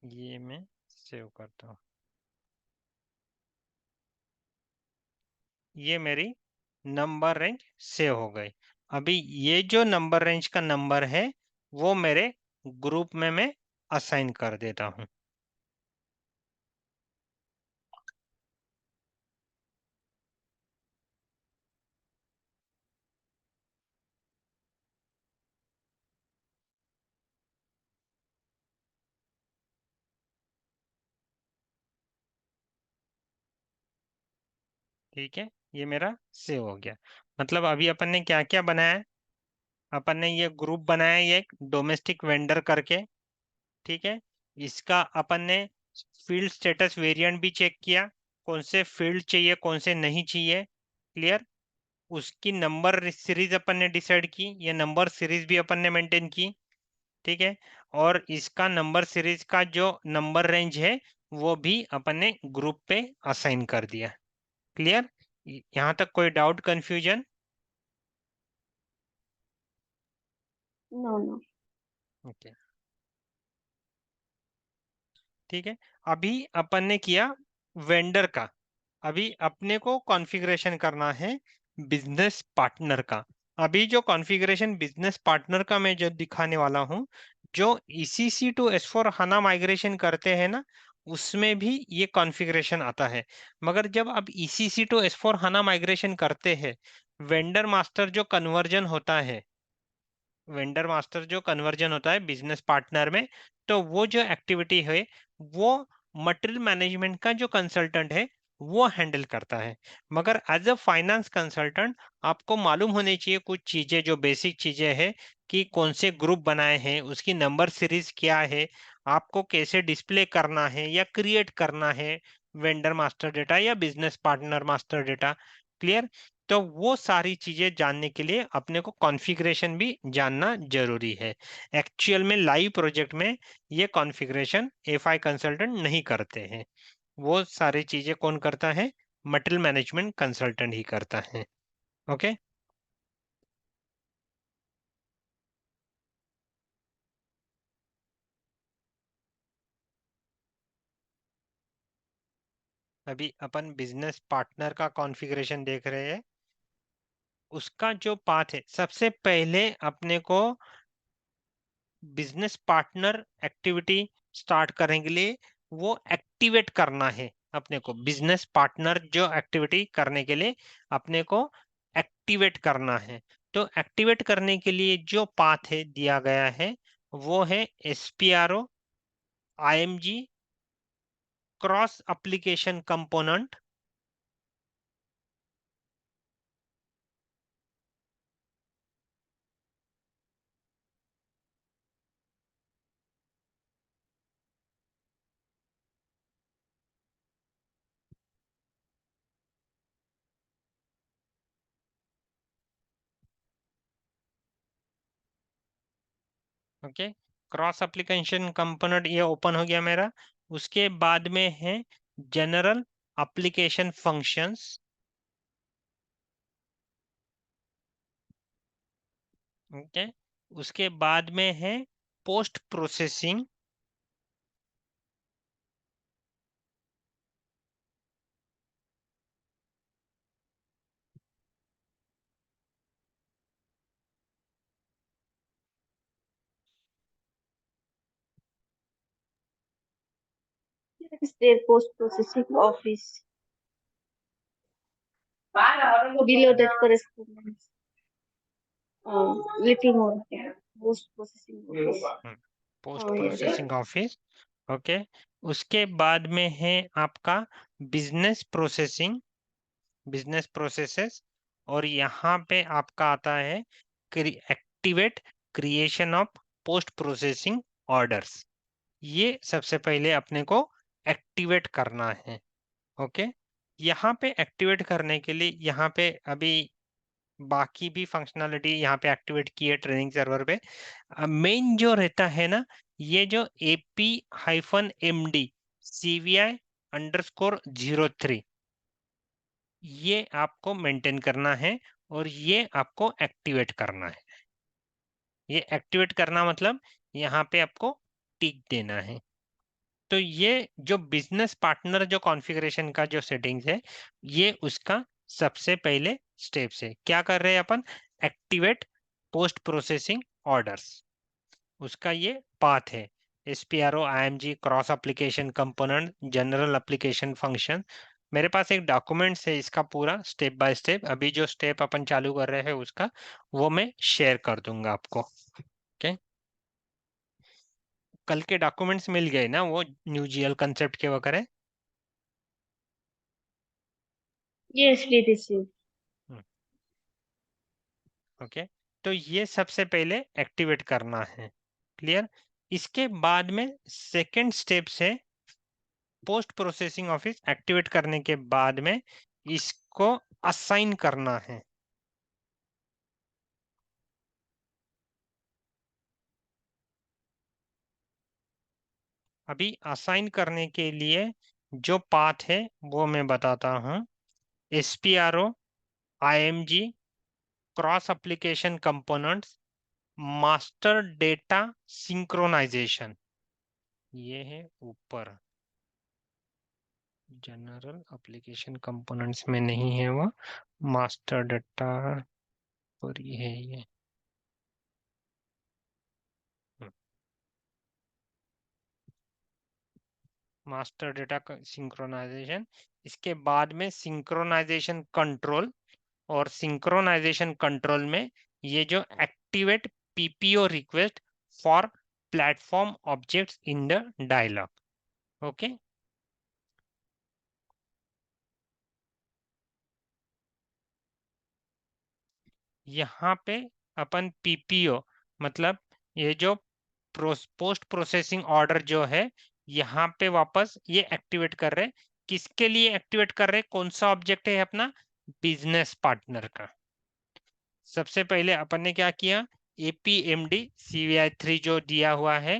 ये मैं सेव करता हूँ। ये मेरी नंबर रेंज सेव हो गई। अभी ये जो नंबर रेंज का नंबर है वो मेरे ग्रुप में मैं असाइन कर देता हूँ। ठीक है, ये मेरा सेव हो गया। मतलब अभी अपन ने क्या क्या बनाया है? अपन ने ये ग्रुप बनाया, ये एक डोमेस्टिक वेंडर करके। ठीक है, इसका अपन ने फील्ड स्टेटस वेरिएंट भी चेक किया, कौन से फील्ड चाहिए कौन से नहीं चाहिए। क्लियर। उसकी नंबर सीरीज अपन ने डिसाइड की, ये नंबर सीरीज भी अपन ने मेंटेन की। ठीक है, और इसका नंबर सीरीज का जो नंबर रेंज है वो भी अपन ने ग्रुप पे असाइन कर दिया। क्लियर। यहाँ तक कोई doubt confusion? No, no. Okay. ठीक है, अभी अपन ने किया वेंडर का। अभी अपने को कॉन्फ़िगरेशन करना है बिजनेस पार्टनर का। अभी जो कॉन्फ़िगरेशन बिजनेस पार्टनर का मैं जो दिखाने वाला हूँ, जो ECC to S4 HANA migration करते हैं ना, उसमें भी ये कॉन्फ़िगरेशन आता है। मगर जब आप ECC to S4 HANA migration करते हैं, वेंडर मास्टर जो कन्वर्जन होता है, वेंडर मास्टर जो कन्वर्जन होता है बिजनेस पार्टनर में, तो वो जो एक्टिविटी है वो मटेरियल मैनेजमेंट का जो कंसल्टेंट है वो हैंडल करता है। मगर एज अ फाइनेंस कंसल्टेंट आपको मालूम होनी चाहिए कुछ चीजें, जो बेसिक चीजें हैं कि कौन से ग्रुप बनाए हैं, उसकी नंबर सीरीज क्या है, आपको कैसे डिस्प्ले करना है या क्रिएट करना है वेंडर मास्टर डेटा या business partner master data. Clear. तो वो सारी चीजें जानने के लिए अपने को कॉन्फ़िगरेशन भी जानना जरूरी है। एक्चुअल में लाइव प्रोजेक्ट में ये कॉन्फ़िगरेशन एफआई कंसल्टेंट नहीं करते हैं, वो सारी चीजें कौन करता है? मटेरियल मैनेजमेंट कंसल्टेंट ही करता है। ओके। अभी अपन बिजनेस पार्टनर का कॉन्फ़िगरेशन देख रहे हैं। उसका जो पाथ है, सबसे पहले अपने को बिजनेस पार्टनर एक्टिविटी स्टार्ट करने के लिए वो एक्टिवेट करना है। अपने को बिजनेस पार्टनर जो एक्टिविटी करने के लिए अपने को एक्टिवेट करना है। तो एक्टिवेट करने के लिए जो पाथ है दिया गया है वो है SPRO IMG cross application component. Okay, cross application component ये ओपन हो गया मेरा। उसके बाद में है जनरल एप्लीकेशन फंक्शंस। ओके, उसके बाद में है post processing. Is there post processing office below that correspondence? Little more. Yeah. Post processing office. Post Oh, yes. Processing office. Okay, उसके बाद में है आपका बिजनेस प्रोसेसिंग, बिजनेस प्रोसेसेस। और यहाँ पे आपका आता है activate creation of post processing orders. ये सबसे पहले अपने को एक्टिवेट करना है। ओके, यहाँ पे एक्टिवेट करने के लिए यहाँ पे अभी बाकी भी फंक्शनलिटी यहाँ पे एक्टिवेट की है ट्रेनिंग सर्वर पे। मेन जो रहता है ना, ये जो AP-MD CVI_03, ये आपको मेंटेन करना है और ये आपको एक्टिवेट करना है। ये एक्टिवेट करना मतलब यहाँ पे आपको टिक देना है। तो ये जो बिजनेस पार्टनर जो कॉन्फ़िगरेशन का जो सेटिंग्स है, ये उसका सबसे पहले स्टेप्स है। क्या कर रहे हैं अपन? एक्टिवेट पोस्ट प्रोसेसिंग ऑर्डर्स, उसका ये पाथ है। SPRO IMG cross application component general application function. मेरे पास एक डॉक्यूमेंट्स है इसका पूरा स्टेप बाय स्टेप। अभी जो स्टेप अपन चालू कर रहे हैं उसका वो मैं शेयर कर दूंगा आपको। ओके, कल के डॉक्यूमेंट्स मिल गए ना वो न्यू जीएल कंसेप्ट के वगैरह? Yes, we received. ओके, तो ये सबसे पहले एक्टिवेट करना है। क्लियर? इसके बाद में सेकंड स्टेप है पोस्ट प्रोसेसिंग ऑफिस एक्टिवेट करने के बाद में इसको असाइन करना है। अभी असाइन करने के लिए जो पाथ है वो मैं बताता हूं। SPRO IMG cross application components master data synchronization, ये है ऊपर। जनरल एप्लीकेशन कंपोनेंट्स में नहीं है वो, मास्टर डेटा पर ही है ये। मास्टर डेटा सिंक्रोनाइजेशन, इसके बाद में सिंक्रोनाइजेशन कंट्रोल, और सिंक्रोनाइजेशन कंट्रोल में ये जो activate PPO request for platform objects in the dialog. Okay, यहाँ पे अपन PPO मतलब ये जो पोस्ट प्रोसेसिंग ऑर्डर जो है, यहाँ पे वापस ये एक्टिवेट कर रहे। किसके लिए एक्टिवेट कर रहे? कौन सा ऑब्जेक्ट है अपना? बिजनेस पार्टनर का। सबसे पहले अपन ने क्या किया? APMD CVI3 जो दिया हुआ है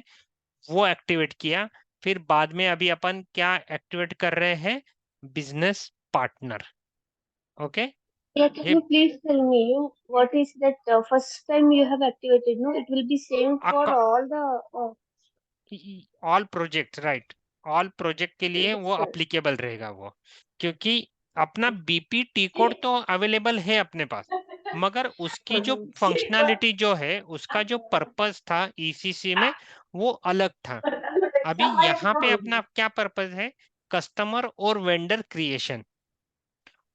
वो एक्टिवेट किया। फिर बाद में अभी अपन क्या एक्टिवेट कर रहे हैं? Business partner. Okay, Yeah, can ये you please tell me what is that first time you have activated? No, it will be same for all the. All project, right, all project के लिए Yes, वो sir. अप्लीकेबल रहेगा वो, क्योंकि अपना BPT कोड तो अवेलेबल है अपने पास, मगर उसकी जो फंक्शनैलिटी जो है, उसका जो पर्पस था ECC में वो अलग था। अभी यहाँ पे अपना क्या पर्पस है? कस्टमर और वेंडर क्रिएशन।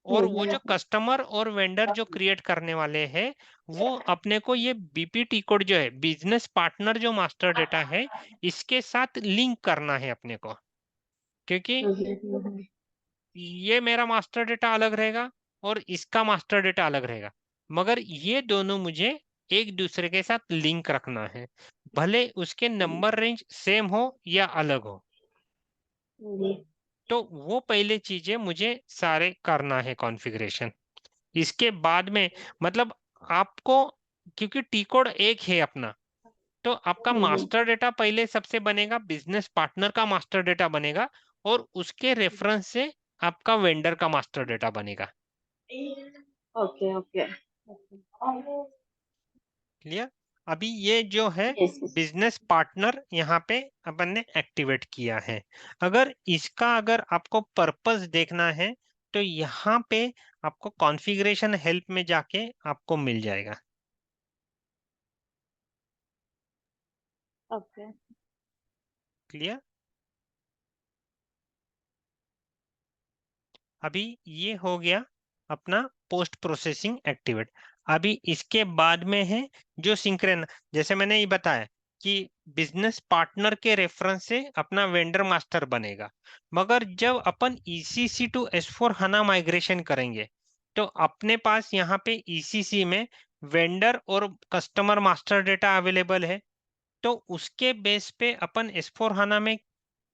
और वो जो कस्टमर और वेंडर जो क्रिएट करने वाले हैं, वो अपने को ये BPT कोड जो है, बिजनेस पार्टनर जो मास्टर डेटा है, इसके साथ लिंक करना है अपने को। क्योंकि ये मेरा मास्टर डेटा अलग रहेगा और इसका मास्टर डेटा अलग रहेगा, मगर ये दोनों मुझे एक दूसरे के साथ लिंक रखना है, भले उसके नंबर रेंज सेम हो या अलग हो। तो वो पहले चीजें मुझे सारे करना है कॉन्फ़िगरेशन। इसके बाद में मतलब आपको, क्योंकि टी कोड एक है अपना, तो आपका मास्टर डेटा पहले सबसे बनेगा, बिजनेस पार्टनर का मास्टर डेटा बनेगा, और उसके रेफरेंस से आपका वेंडर का मास्टर डेटा बनेगा। Okay, okay. क्लियर? अभी ये जो है Yes, yes. बिजनेस पार्टनर यहाँ पे अपन ने एक्टिवेट किया है। अगर इसका अगर आपको पर्पस देखना है तो यहाँ पे आपको कॉन्फ़िगरेशन हेल्प में जाके आपको मिल जाएगा। Okay. क्लियर? अभी ये हो गया अपना पोस्ट प्रोसेसिंग एक्टिवेट। अभी इसके बाद में है जो सिंक्रेन, जैसे मैंने ये बताया कि बिजनेस पार्टनर के रेफरेंस से अपना वेंडर मास्टर बनेगा, मगर जब अपन ECC to S4 HANA migration करेंगे तो अपने पास यहाँ पे ECC में वेंडर और कस्टमर मास्टर डेटा अवेलेबल है। तो उसके बेस पे अपन S4 HANA में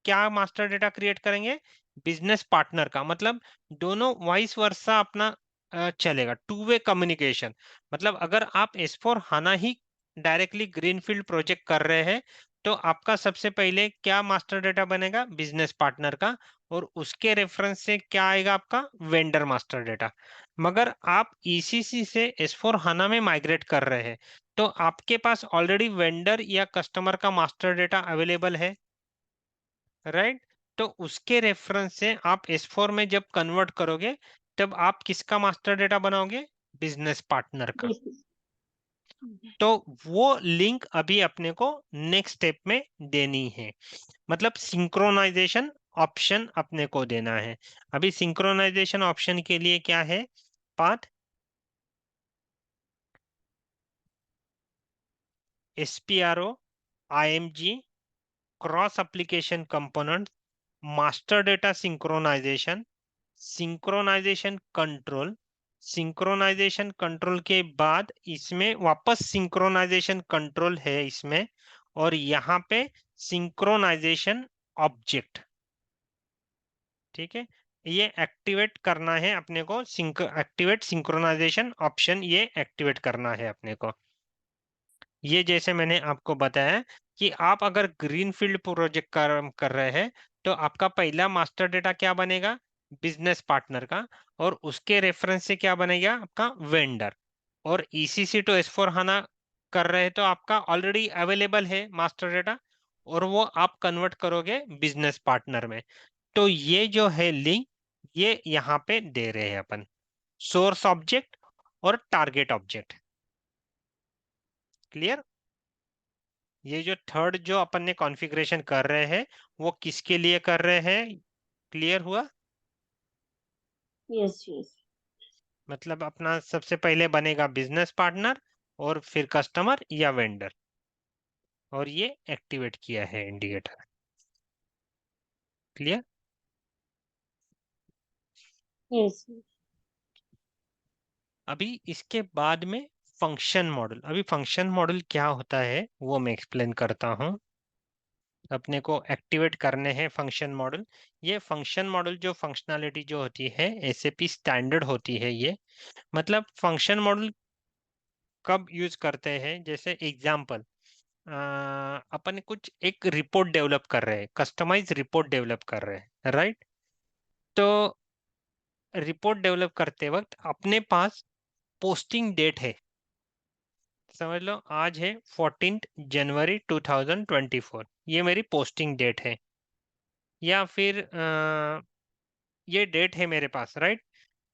क्या मास्टर डेटा क्रिएट करेंगे? बिजनेस पार्टनर का, मतलब दोनों वाइस वर्सा अपना चलेगा, टू वे कम्युनिकेशन। मतलब अगर आप S4 हाना ही डायरेक्टली ग्रीनफील्ड प्रोजेक्ट कर रहे हैं तो आपका सबसे पहले क्या मास्टर डेटा बनेगा? बिजनेस पार्टनर का, और उसके रेफरेंस से क्या आएगा? आपका वेंडर मास्टर डेटा। मगर आप ECC से S4 हाना में माइग्रेट कर रहे हैं तो आपके पास ऑलरेडी वेंडर या कस्टमर का मास्टर डेटा अवेलेबल है। राइट। तो उसके रेफरेंस से आप S4 में जब कन्वर्ट करोगे, तब आप किसका मास्टर डेटा बनाओगे? बिजनेस पार्टनर का। Yes. तो वो लिंक अभी अपने को नेक्स्ट स्टेप में देनी है, मतलब सिंक्रोनाइजेशन ऑप्शन अपने को देना है। अभी सिंक्रोनाइजेशन ऑप्शन के लिए क्या है? Path SPRO, IMG, cross application component, master data synchronization, synchronization control. Synchronization control के बाद इसमें वापस सिंक्रोनाइजेशन कंट्रोल है इसमें, और यहाँ पे सिंक्रोनाइजेशन ऑब्जेक्ट। ठीक है, ये एक्टिवेट करना है अपने को, एक्टिवेट सिंक्रोनाइजेशन ऑप्शन ये एक्टिवेट करना है अपने को। ये जैसे मैंने आपको बताया कि आप अगर ग्रीनफील्ड प्रोजेक्ट कर रहे हैं, तो आपका पहला मास्टर डेटा क्या बनेगा? बिजनेस पार्टनर का। और उसके रेफरेंस से क्या बनेगा? आपका वेंडर। और ECC टू S4 HANA कर रहे हैं, तो आपका ऑलरेडी अवेलेबल है मास्टर डेटा, और वो आप कन्वर्ट करोगे बिजनेस पार्टनर में। तो ये जो है लिंक, ये यहाँ पे दे रहे हैं अपन, सोर्स ऑब्जेक्ट और टारगेट ऑब्जेक्ट। क्लियर? ये जो थर्ड जो अपन ने कॉन्फ़िगरेशन कर रहे हैं, वो किसके लिए कर रहे हैं? क्लियर हुआ? Yes, yes. मतलब अपना सबसे पहले बनेगा बिजनेस पार्टनर, और फिर कस्टमर या वेंडर, और ये एक्टिवेट किया है इंडिकेटर। क्लियर? Yes, yes. अभी इसके बाद में फंक्शन मॉडल। अभी फंक्शन मॉडल क्या होता है वो मैं एक्सप्लेन करता हूँ। अपने को एक्टिवेट करने हैं फंक्शन मॉडल। ये फंक्शन मॉडल जो फंक्शनैलिटी जो होती है SAP स्टैंडर्ड होती है ये। मतलब फंक्शन मॉडल कब यूज करते हैं? जैसे एग्जाम्पल, अपन कुछ एक रिपोर्ट डेवलप कर रहे हैं, कस्टमाइज रिपोर्ट डेवलप कर रहे हैं, राइट? तो रिपोर्ट डेवलप करते वक्त अपने पास पोस्टिंग डेट है। समझ लो आज है 14 जनवरी 2024, ये मेरी पोस्टिंग डेट है। या फिर ये डेट है मेरे पास, राइट?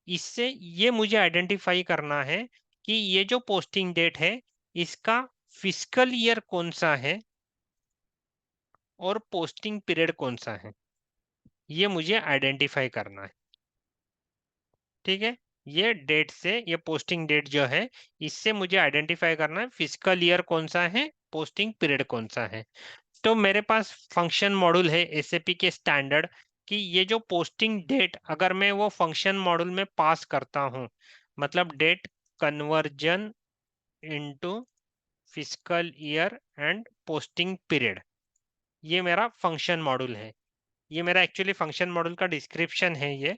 इससे ये मुझे आइडेंटिफाई करना है कि ये जो पोस्टिंग डेट है, इसका फिस्कल ईयर कौन सा है और पोस्टिंग पीरियड कौन सा है, ये मुझे आइडेंटिफाई करना है। ठीक है, ये डेट से, ये पोस्टिंग डेट जो है, इससे मुझे आइडेंटिफाई करना है फिस्कल ईयर कौन सा है, पोस्टिंग पीरियड कौन सा है। तो मेरे पास फंक्शन मॉड्यूल है SAP के स्टैंडर्ड, कि ये जो पोस्टिंग डेट अगर मैं वो फंक्शन मॉड्यूल में पास करता हूँ, मतलब date conversion into fiscal year end posting period, ये मेरा फंक्शन मॉड्यूल है। ये मेरा एक्चुअली फंक्शन मॉड्यूल का डिस्क्रिप्शन है। ये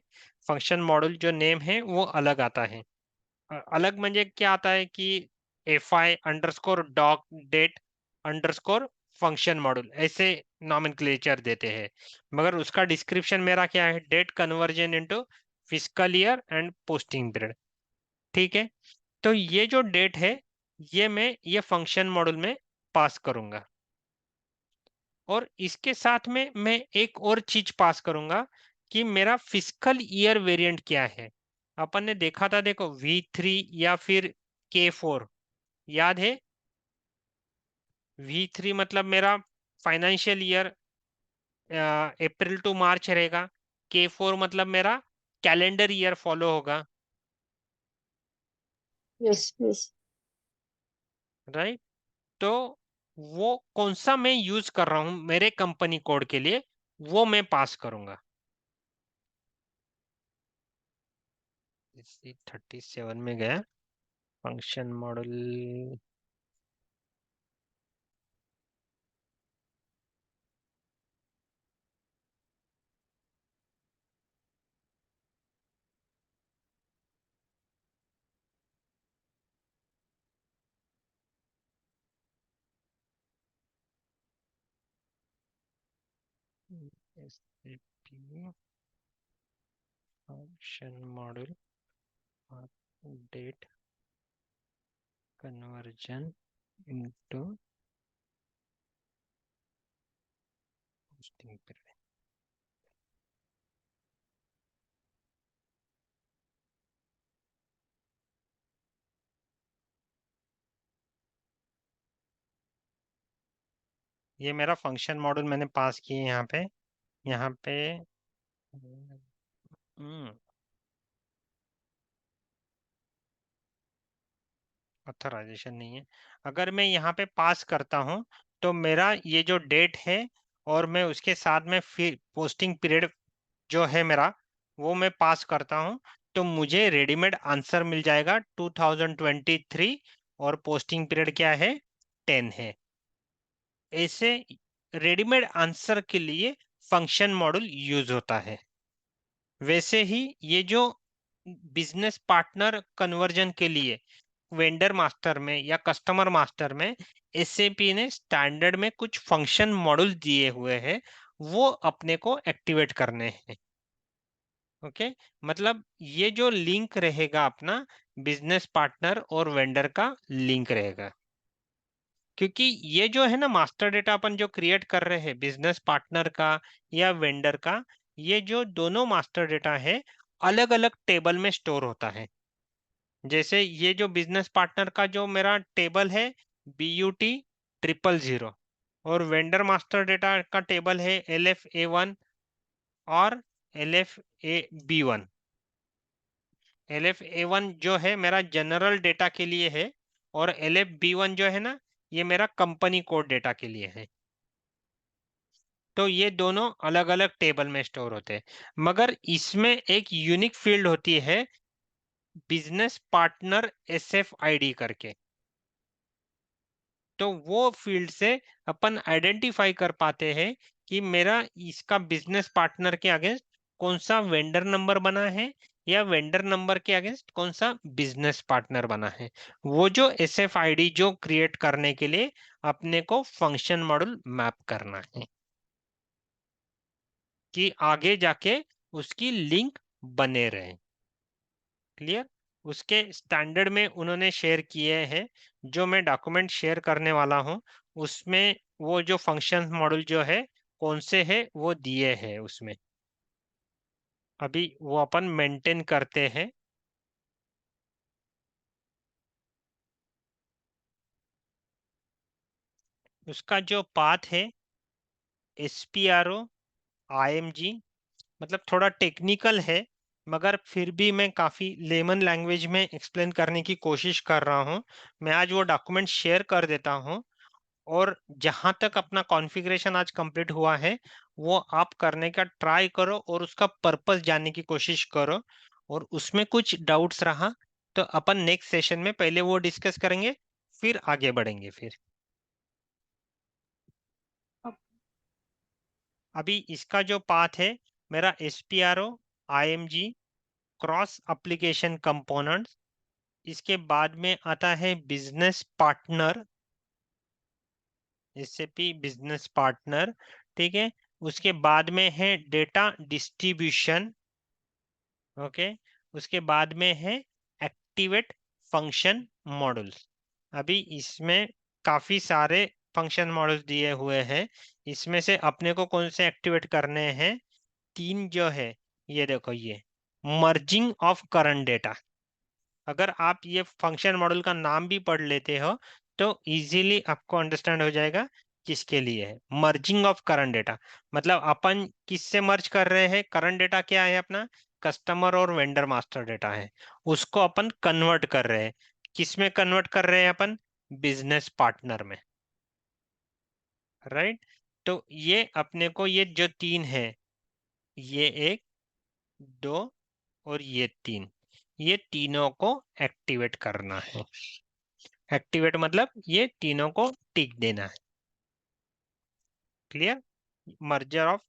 फंक्शन मॉड्यूल जो नेम है वो अलग आता है। अलग म्हणजे क्या आता है कि FI_doc date underscore function module, ऐसे नॉमेनक्लेचर देते हैं। मगर उसका डिस्क्रिप्शन मेरा क्या है? Date conversion into fiscal year end posting period. ठीक है, तो ये जो डेट है, ये मैं ये फंक्शन मॉड्यूल में पास करूंगा। और इसके साथ में मैं एक और चीज पास करूंगा कि मेरा फिस्कल ईयर वेरिएंट क्या है। अपन ने देखा था, देखो V3 या फिर K4, याद है? V3 मतलब मेरा फाइनेंशियल ईयर अप्रैल टू मार्च रहेगा। K4 मतलब मेरा कैलेंडर ईयर फॉलो होगा, Yes, yes. राइट? तो वो कौन सा मैं यूज कर रहा हूं मेरे कंपनी कोड के लिए, वो मैं पास करूंगा। 37 में गया function model. SAP function model date conversion into posting period. ये मेरा फंक्शन मॉड्यूल मैंने पास किए यहाँ पे। ऑथराइजेशन नहीं है। अगर मैं यहाँ पे पास करता हूँ तो मेरा ये जो डेट है और मैं उसके साथ में फिर पोस्टिंग पीरियड जो है मेरा वो मैं पास करता हूँ, तो मुझे रेडीमेड आंसर मिल जाएगा 2023 और पोस्टिंग पीरियड क्या है 10 है। ऐसे रेडीमेड आंसर के लिए फंक्शन मॉड्यूल यूज होता है। वैसे ही ये जो बिजनेस पार्टनर कन्वर्जन के लिए वेंडर मास्टर में या कस्टमर मास्टर में एसएपी ने स्टैंडर्ड में कुछ फंक्शन मॉड्यूल दिए हुए हैं, वो अपने को एक्टिवेट करने हैं। ओके, मतलब ये जो लिंक रहेगा अपना बिजनेस पार्टनर और वेंडर का लिंक रहेगा, क्योंकि ये जो है ना मास्टर डेटा अपन जो क्रिएट कर रहे हैं बिजनेस पार्टनर का या वेंडर का, ये जो दोनों मास्टर डेटा है अलग अलग टेबल में स्टोर होता है। जैसे ये जो बिजनेस पार्टनर का जो मेरा टेबल है BUT 000 और वेंडर मास्टर डेटा का टेबल है LFA1 और LFAB1। LFA1 जो है मेरा जनरल डेटा के लिए है और LFB1 जो है ना ये मेरा कंपनी कोड डेटा के लिए है। तो ये दोनों अलग अलग टेबल में स्टोर होते हैं, मगर इसमें एक यूनिक फील्ड होती है बिजनेस पार्टनर SFID करके। तो वो फील्ड से अपन आइडेंटिफाई कर पाते हैं कि मेरा इसका बिजनेस पार्टनर के अगेंस्ट कौन सा वेंडर नंबर बना है या वेंडर नंबर के अगेंस्ट कौन सा बिजनेस पार्टनर बना है। वो जो SFID जो क्रिएट करने के लिए अपने को फंक्शन मॉड्यूल मैप करना है कि आगे जाके उसकी लिंक बने रहे। क्लियर? उसके स्टैंडर्ड में उन्होंने शेयर किए हैं, जो मैं डॉक्यूमेंट शेयर करने वाला हूं उसमें वो जो फंक्शन मॉड्यूल जो है कौन से है वो दिए हैं उसमें। अभी वो अपन मेंटेन करते हैं। उसका जो पाथ है SPRO IMG, मतलब थोड़ा टेक्निकल है मगर फिर भी मैं काफ़ी लेमन लैंग्वेज में एक्सप्लेन करने की कोशिश कर रहा हूँ। मैं आज वो डॉक्यूमेंट शेयर कर देता हूँ और जहां तक अपना कॉन्फ़िगरेशन आज कंप्लीट हुआ है वो आप करने का ट्राई करो और उसका पर्पस जानने की कोशिश करो। और उसमें कुछ डाउट्स रहा तो अपन नेक्स्ट सेशन में पहले वो डिस्कस करेंगे, फिर आगे बढ़ेंगे। फिर अभी इसका जो पाथ है मेरा SPRO IMG cross application components, इसके बाद में आता है business partner SAP business partner. ठीक है, उसके बाद में है डेटा डिस्ट्रीब्यूशन। ओके, उसके बाद में है एक्टिवेट फंक्शन मॉड्यूल्स। अभी इसमें काफी सारे फंक्शन मॉड्यूल्स दिए हुए हैं, इसमें से अपने को कौन से एक्टिवेट करने हैं? तीन जो है, ये देखो, ये मर्जिंग ऑफ करंट डेटा। अगर आप ये फंक्शन मॉडल का नाम भी पढ़ लेते हो तो इजीली आपको अंडरस्टैंड हो जाएगा किसके लिए है। मर्जिंग ऑफ करंट डेटा मतलब अपन किससे मर्ज कर रहे हैं? करंट डेटा क्या है अपना? कस्टमर और वेंडर मास्टर डेटा है, उसको अपन कन्वर्ट कर रहे हैं। किस में कन्वर्ट कर रहे हैं अपन? बिजनेस पार्टनर में। राइट? तो ये अपने को ये जो तीन है, ये एक, दो और ये तीन, ये तीनों को एक्टिवेट करना है। एक्टिवेट मतलब ये तीनों को टिक देना है। Clear? Merger of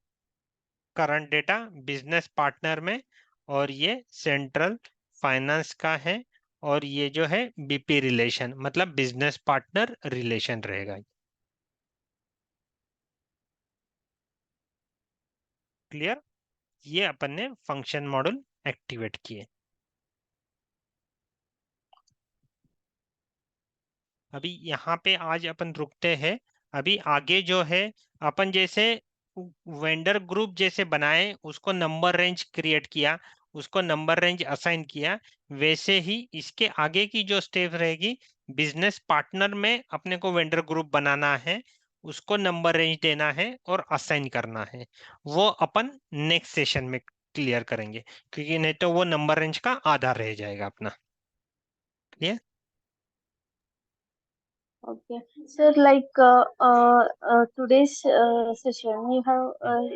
current data business partner में, और ये सेंट्रल फाइनेंस का है, और ये जो है BP रिलेशन मतलब बिजनेस पार्टनर रिलेशन रहेगा। क्लियर? ये अपन ने फंक्शन मॉड्यूल एक्टिवेट किए। अभी यहाँ पे आज अपन रुकते हैं। अभी आगे जो है अपन जैसे वेंडर ग्रुप जैसे बनाए, उसको नंबर रेंज क्रिएट किया, उसको नंबर रेंज असाइन किया, वैसे ही इसके आगे की जो स्टेप रहेगी बिजनेस पार्टनर में अपने को वेंडर ग्रुप बनाना है उसको नंबर रेंज देना है और असाइन करना है। वो अपन नेक्स्ट सेशन में क्लियर करेंगे, क्योंकि नहीं तो वो नंबर रेंज का आधा रह जाएगा अपना। Clear? Okay. So, like today's session, you have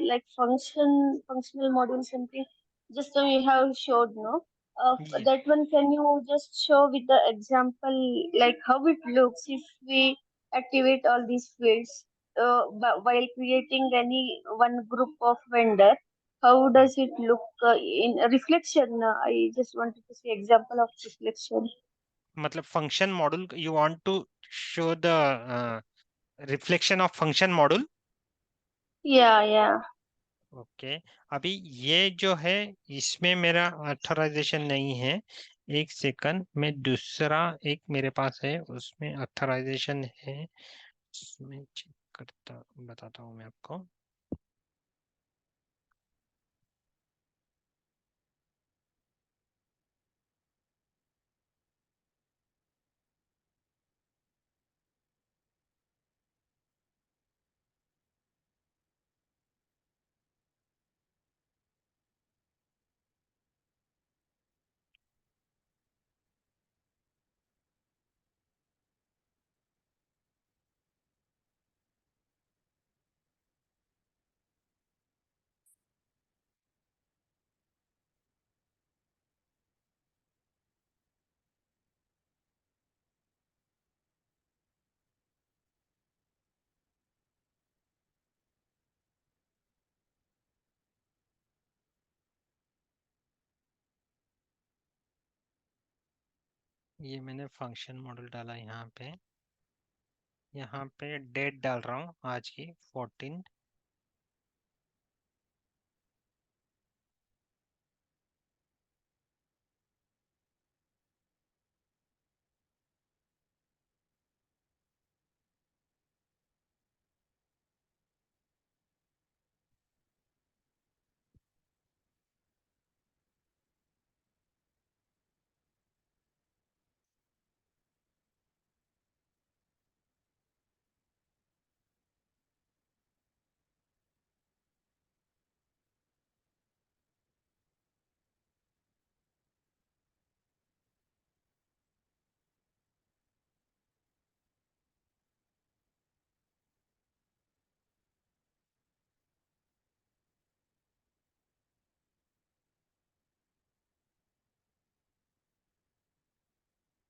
like functional module something. Just you have showed, no? ये That one, can you just show with the example, like how it looks if we activate all these fields while creating any one group of vendor? How does it look in a reflection? I just wanted to see example of reflection. मतलब function module, you want to show the reflection of function module? Yeah, yeah. Okay. अभी ये जो है, इसमें मेरा अथोराइजेशन नहीं है। एक सेकंड, मैं दूसरा एक मेरे पास है, उसमें अथोराइजेशन है। उसमें चेक करता, बताता हूँ मैं आपको। ये मैंने फंक्शन मॉडल डाला यहाँ पे डेट डाल रहा हूँ आज की 14।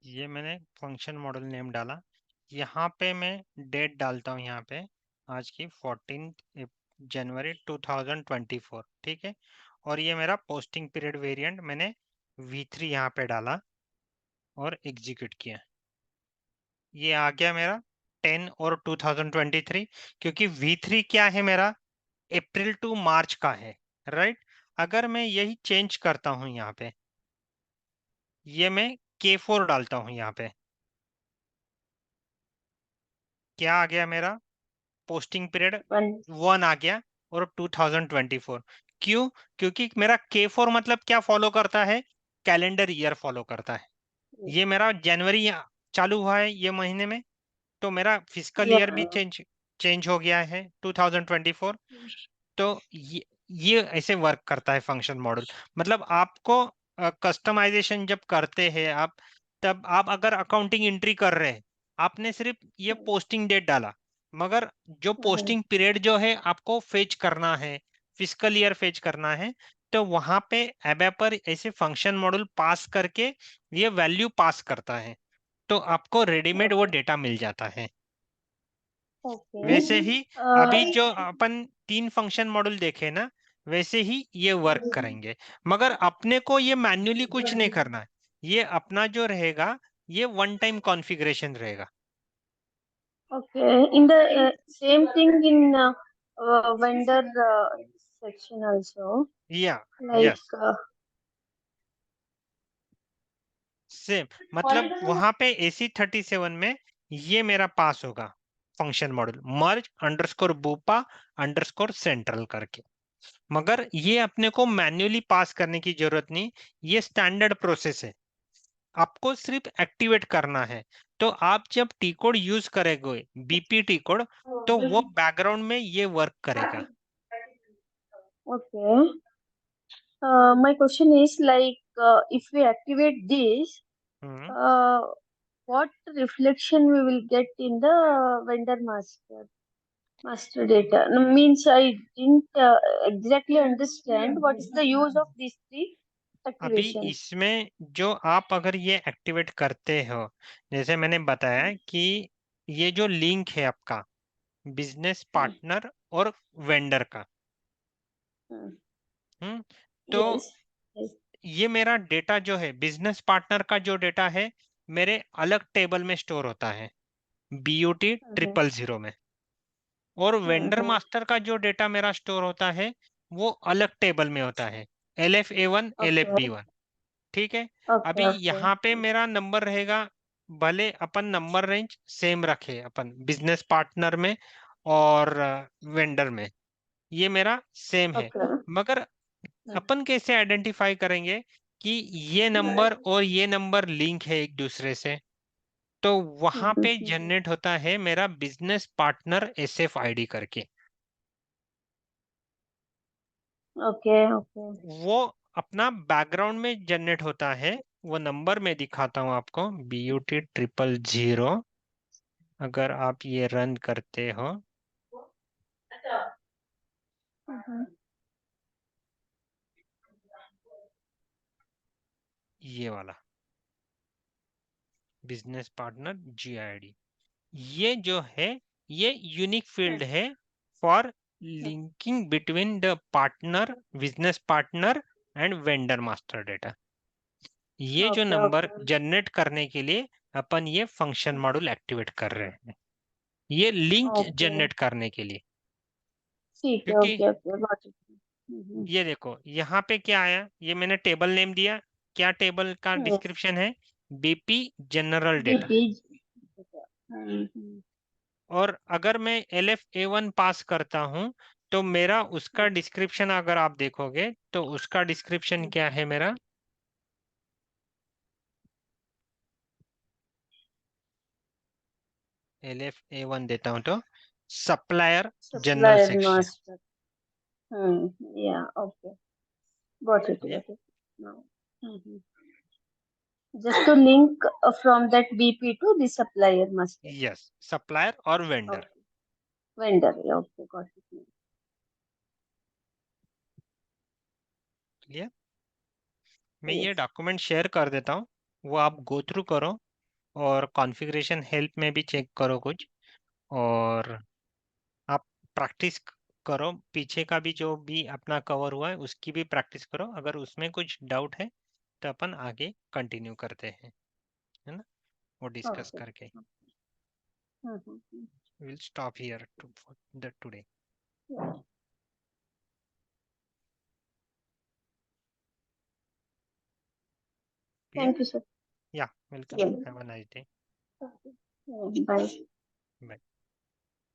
ये मैंने फंक्शन मॉडल नेम डाला। यहाँ पे मैं डेट डालता हूँ, यहाँ पे आज की 14 जनवरी 2024, ठीक है। और ये मेरा पोस्टिंग पीरियड वेरिएंट मैंने V3 यहाँ पे डाला और एग्जीक्यूट किया। ये आ गया मेरा 10 और 2023, क्योंकि V3 क्या है मेरा, अप्रैल टू मार्च का है, राइट। अगर मैं यही चेंज करता हूँ यहाँ पे, ये मैं K4 डालता हूँ यहाँ पे, क्या आ गया मेरा, पोस्टिंग पीरियड One. 1 आ गया और 2024। क्यों? क्योंकि मेरा K4 मतलब क्या फॉलो करता है, कैलेंडर ईयर फॉलो करता है। ये मेरा जनवरी चालू हुआ है ये महीने में, तो मेरा फिजिकल ईयर भी Yeah. चेंज चेंज हो गया है 2024। तो ये ऐसे वर्क करता है फंक्शन मॉडल। मतलब आपको कस्टमाइजेशन जब करते हैं आप, तब आप अगर अकाउंटिंग एंट्री कर रहे हैं, आपने सिर्फ ये पोस्टिंग डेट डाला, मगर जो पोस्टिंग पीरियड जो है आपको फेच करना है, फिजिकल ईयर फेच करना है, तो वहां पे एबेपर ऐसे फंक्शन मॉडल पास करके ये वैल्यू पास करता है, तो आपको रेडीमेड वो Okay. डेटा मिल जाता है। वैसे Okay. ही अभी जो अपन 3 फंक्शन मॉड्यूल देखे ना, वैसे ही ये वर्क करेंगे, मगर अपने को ये मैन्युअली कुछ नहीं करना है। ये अपना जो रहेगा, ये वन टाइम कॉन्फ़िगरेशन रहेगा। Okay. In the same thing in vendor section also, या like यस, सेम। मतलब वहां पे AC37 में ये मेरा पास होगा फंक्शन मॉड्यूल, मर्ज अंडरस्कोर बूपा अंडरस्कोर सेंट्रल करके। मगर ये अपने को मैन्युअली पास करने की जरूरत नहीं, ये स्टैंडर्ड प्रोसेस है। आपको सिर्फ एक्टिवेट करना है। तो आप जब टी कोड यूज करेंगे, बीपी टी कोड, तो वो बैकग्राउंड में ये वर्क करेगा। Okay. My question is like, if we activate this, hmm uh, what reflection we will get in the vendor master data? No, means I didn't exactly understand what is the use of these three अभी activations. इसमें जो आप अगर ये एक्टिवेट करते हो, जैसे मैंने बताया कि ये जो लिंक है आपका बिजनेस Hmm. पार्टनर और वेंडर का, Hmm. हम्म तो Yes. Yes. ये मेरा डेटा जो है, बिजनेस पार्टनर का जो डेटा है, मेरे अलग टेबल में स्टोर होता है, BUT Mm-hmm. 000 में। और वेंडर Mm-hmm. मास्टर का जो डेटा मेरा स्टोर होता है, वो अलग टेबल में होता है, LFA1 Okay. LFB1। ठीक है। Okay. अभी Okay. यहाँ पे मेरा नंबर रहेगा, भले अपन नंबर रेंज सेम रखे अपन बिजनेस पार्टनर में और वेंडर में, ये मेरा सेम है। Okay. मगर अपन कैसे आइडेंटिफाई करेंगे कि ये नंबर और ये नंबर लिंक है एक दूसरे से? तो वहां पे Mm-hmm. जनरेट होता है मेरा बिजनेस पार्टनर SFID करके। Okay. Okay. वो अपना बैकग्राउंड में जनरेट होता है। वो नंबर मैं दिखाता हूँ आपको, BUT 000। अगर आप ये रन करते हो, Mm-hmm. ये वाला बिजनेस पार्टनर GID, ये जो है, ये यूनिक फील्ड है for linking between the partner, business partner and vendor master data. ये जो Okay. Number Okay. जनरेट करने के लिए अपन ये फंक्शन मॉड्यूल एक्टिवेट कर रहे हैं, ये लिंक Okay. जनरेट करने के लिए। ठीक है. क्योंकि okay. Okay. Got it. Hmm. ये देखो यहाँ पे क्या आया, ये मैंने टेबल नेम दिया, क्या टेबल का डिस्क्रिप्शन है? BP general data. बीपी. हम्म. और अगर मैं LFA1 पास करता हूं, तो मेरा उसका डिस्क्रिप्शन अगर आप देखोगे, तो उसका डिस्क्रिप्शन क्या है मेरा? LFA1 देता हूं तो supplier general supplier section. Master. Yeah. Okay. Got it. ये got it. Now. Just to link from that BP to the supplier master. Yes, supplier और vendor. Okay. Vendor. Yeah, okay. Got it. Clear? मैं ये Yes. डॉक्यूमेंट शेयर कर देता हूँ, वो आप गो थ्रू करो और कॉन्फ़िगरेशन हेल्प में भी चेक करो कुछ, और आप प्रैक्टिस करो, पीछे का भी जो भी अपना कवर हुआ है उसकी भी प्रैक्टिस करो। अगर उसमें कुछ डाउट है तो अपन आगे कंटिन्यू करते हैं, है ना, वो डिस्कस Okay. करके। Mm-hmm. Will stop here to the today. Yeah. Clear? Thank you, sir. या welcome, Yeah. Have a nice day. Okay. Yeah, bye. Bye.